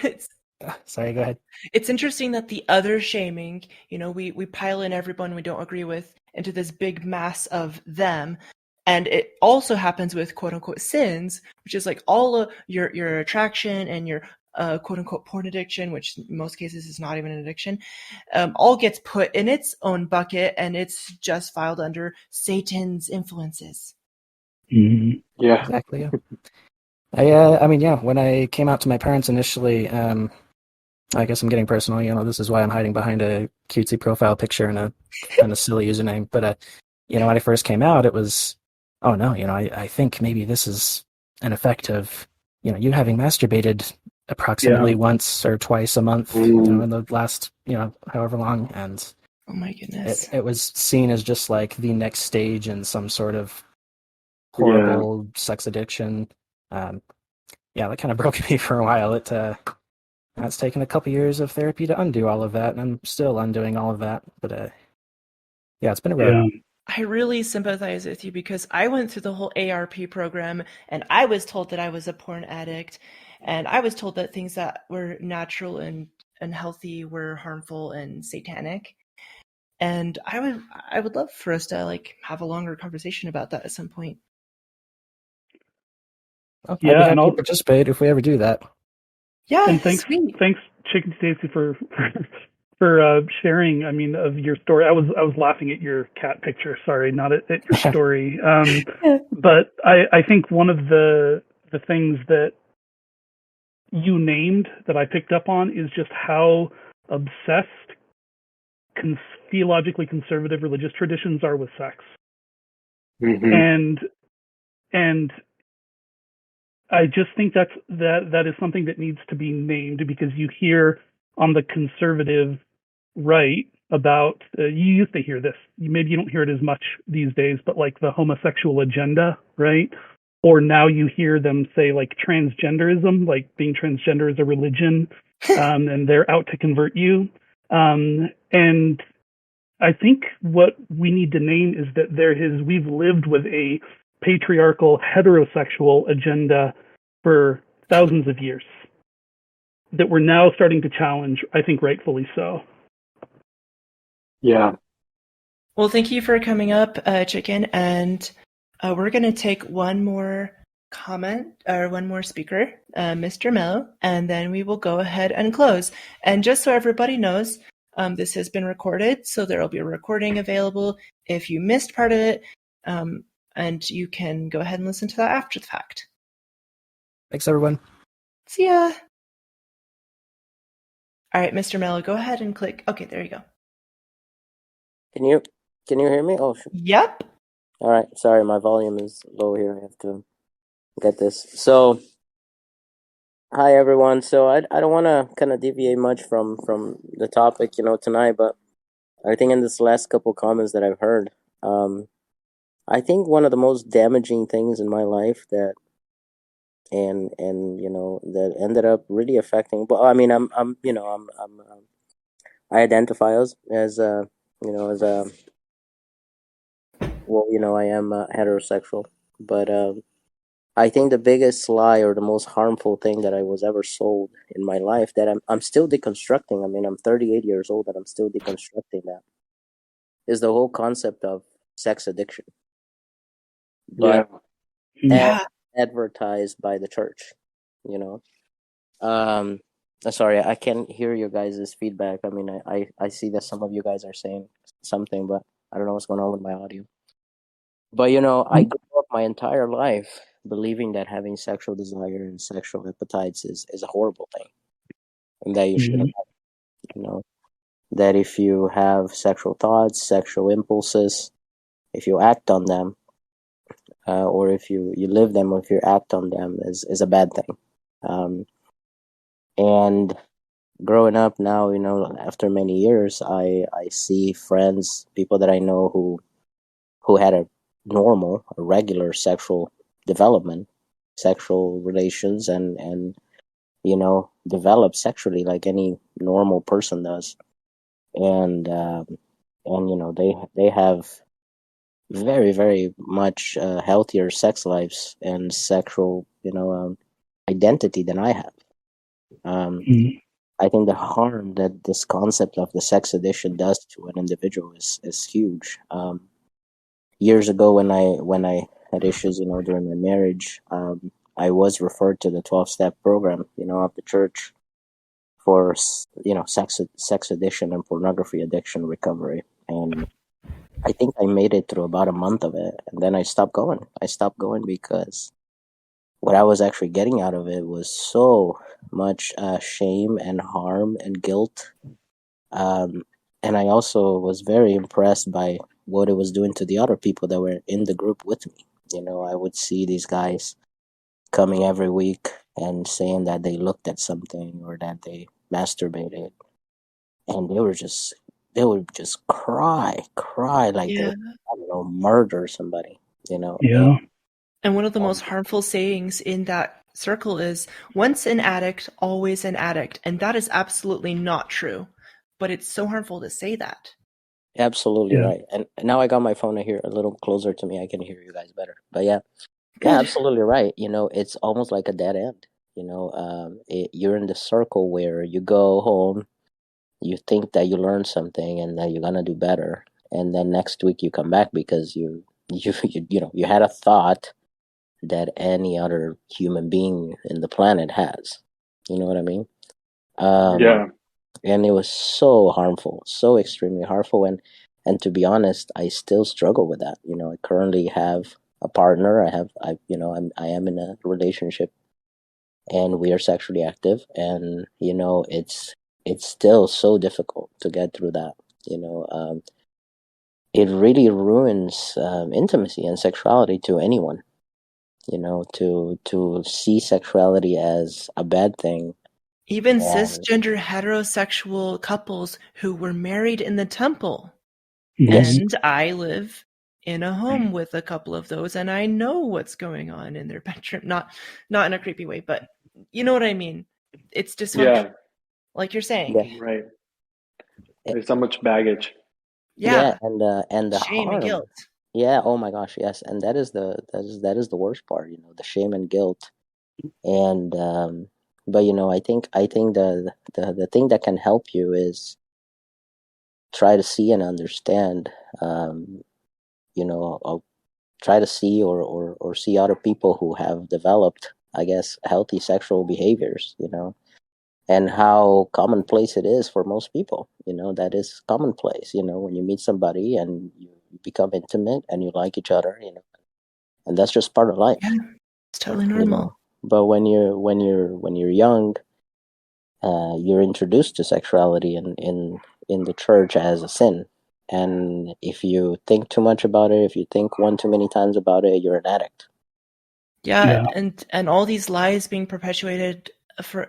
sorry, go ahead. It's interesting that the other shaming, we pile in everyone we don't agree with into this big mass of them. And it also happens with quote unquote sins, which is like all of your attraction and your quote unquote porn addiction, which in most cases is not even an addiction, all gets put in its own bucket, and it's just filed under Satan's influences. Mm-hmm. Yeah. Exactly. Yeah. I mean, yeah. When I came out to my parents initially, I guess I'm getting personal. This is why I'm hiding behind a cutesy profile picture and a kind of silly username. But when I first came out, it was, oh no, I think maybe this is an effect of, you having masturbated approximately once or twice a month, in the last, however long. And oh my goodness, it was seen as just like the next stage in some sort of horrible sex addiction. That kind of broke me for a while. It's taken a couple years of therapy to undo all of that, and I'm still undoing all of that. But it's been a road. Yeah. I really sympathize with you because I went through the whole ARP program, and I was told that I was a porn addict, and I was told that things that were natural and healthy were harmful and satanic. And I would love for us to have a longer conversation about that at some point. I'd be happy to participate if we ever do that. Yeah, and thanks, Chicken Stacy, for sharing. I mean, of your story. I was laughing at your cat picture. Sorry, not at your story. But I think one of the things that you named that I picked up on is just how obsessed theologically conservative religious traditions are with sex. Mm-hmm. And I just think that is something that needs to be named, because you hear on the conservative right about, you used to hear this, maybe you don't hear it as much these days, but like the homosexual agenda, right? Or now you hear them say like transgenderism, like being transgender is a religion, and they're out to convert you. And I think what we need to name is that we've lived with a patriarchal heterosexual agenda for thousands of years that we're now starting to challenge, I think rightfully so. Yeah. Well, thank you for coming up, Chicken, and we're going to take one more comment, or one more speaker, Mr. Mel, and then we will go ahead and close. And just so everybody knows, This has been recorded, so there will be a recording available if you missed part of it, and you can go ahead and listen to that after the fact. Thanks, everyone. See ya. All right, Mr. Mello, go ahead and click. Okay, there you go. Can you hear me? Oh, Yep. all right. Sorry, my volume is low here. I have to get this. So, hi everyone. So I don't want to kind of deviate much from the topic, tonight, but I think in this last couple comments that I've heard, I think one of the most damaging things in my life that that ended up really affecting. But I mean, I identify as I am heterosexual, but I think the biggest lie or the most harmful thing that I was ever sold in my life that I'm still deconstructing. I mean, I'm 38 years old and I'm still deconstructing that is the whole concept of sex addiction, but Yeah. advertised by the church, you know. Sorry, I can't hear your guys' feedback. I mean, I see that some of you guys are saying something, but I don't know what's going on with my audio. But I grew up my entire life believing that having sexual desire and sexual appetites is a horrible thing, and that you shouldn't have, that if you have sexual thoughts, sexual impulses, if you act on them, or if you live them, or if you act on them, is a bad thing. And growing up now, after many years, I see friends, people that I know who had a regular sexual development, sexual relations, and develop sexually like any normal person does, and they have very, very much healthier sex lives and sexual identity than I have. I think the harm that this concept of the sex addiction does to an individual is huge. Years ago, when I had issues, during my marriage, I was referred to the 12-step program, of the church for sex addiction and pornography addiction recovery, and I think I made it through about a month of it, and then I stopped going. I stopped going because what I was actually getting out of it was so much shame and harm and guilt. And I also was very impressed by what it was doing to the other people that were in the group with me. I would see these guys coming every week and saying that they looked at something or that they masturbated, and they would just cry like they would, I don't know, murder somebody. Yeah. And one of the most harmful sayings in that circle is, once an addict, always an addict. And that is absolutely not true. But it's so harmful to say that. Absolutely right. And now I got my phone here a little closer to me. I can hear you guys better. But yeah, absolutely right. It's almost like a dead end. You're in the circle where you go home, you think that you learned something and that you're gonna do better, and then next week you come back because you had a thought that any other human being in the planet has. You know what I mean? And it was so harmful, so extremely harmful. And to be honest, I still struggle with that. I currently have a partner. I am in a relationship, and we are sexually active. And it's still so difficult to get through that. It really ruins intimacy and sexuality to anyone. To see sexuality as a bad thing. Even cisgender heterosexual couples who were married in the temple. Yes. And I live in a home with a couple of those, and I know what's going on in their bedroom. Not in a creepy way, but you know what I mean. It's dysfunctional, like you're saying. Yeah. Right. There's so much baggage. Yeah, and the shame harm. and guilt. Yeah, oh my gosh, yes. And that is the worst part, the shame and guilt. And but I think the thing that can help you is try to see and understand, try to see or see other people who have developed, I guess, healthy sexual behaviors, and how commonplace it is for most people. That is commonplace. When you meet somebody and you become intimate and you like each other, and that's just part of life. Yeah, it's totally normal. But when you're young, you're introduced to sexuality in the church as a sin. And if you think too much about it, if you think one too many times about it, you're an addict. Yeah, and all these lies being perpetuated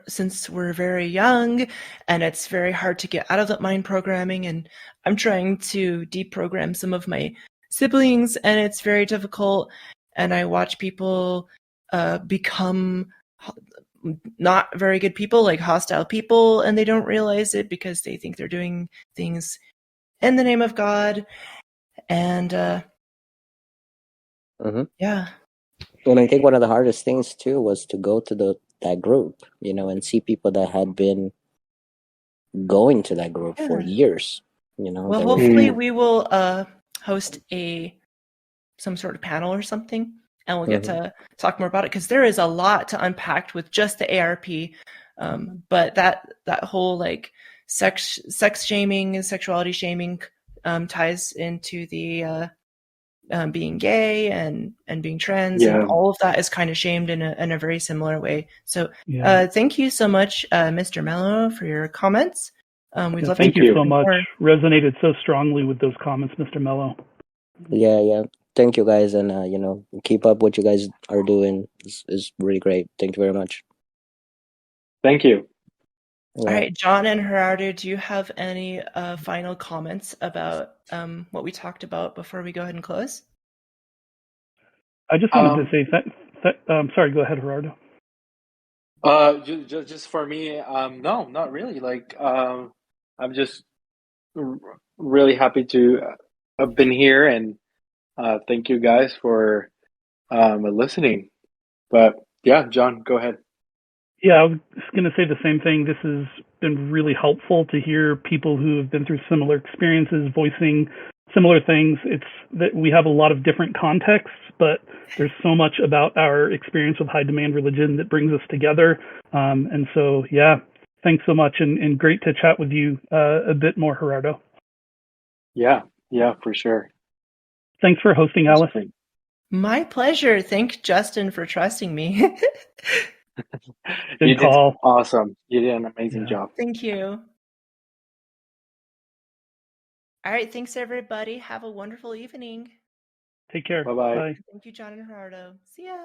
since we're very young, and it's very hard to get out of that mind programming. And I'm trying to deprogram some of my siblings, and it's very difficult. And I watch people become not very good people, like hostile people, and they don't realize it because they think they're doing things in the name of God. And yeah. And I think one of the hardest things too was to go to that group, and see people that had been going to that group for years. Well, hopefully we will host some sort of panel or something, and we'll get to talk more about it, because there is a lot to unpack with just the ARP. But that whole like sex shaming and sexuality shaming ties into the being gay and being trans, and all of that is kind of shamed in a very similar way. So thank you so much, Mr. Mello, for your comments. We'd love thank to you so much. Resonated so strongly with those comments, Mr. Mello. Yeah. Thank you guys, and keep up what you guys are doing. Is really great. Thank you very much. Thank you. All right, John and Gerardo, do you have any final comments about what we talked about before we go ahead and close? I just wanted to say sorry, go ahead, Gerardo. Just for me, no, not really. Like, I'm just really happy to have been here, and thank you guys for listening. But yeah, John, go ahead. Yeah, I was going to say the same thing. This has been really helpful to hear people who have been through similar experiences voicing similar things. It's that we have a lot of different contexts, but there's so much about our experience with high demand religion that brings us together. And so, yeah, thanks so much, and great to chat with you a bit more, Gerardo. Yeah, for sure. Thanks for hosting, Alice. Great. My pleasure. Thank Justin for trusting me. You did awesome. You did an amazing job. Thank you. All right. Thanks, everybody. Have a wonderful evening. Take care. Bye-bye. Bye. Thank you, John and Gerardo. See ya.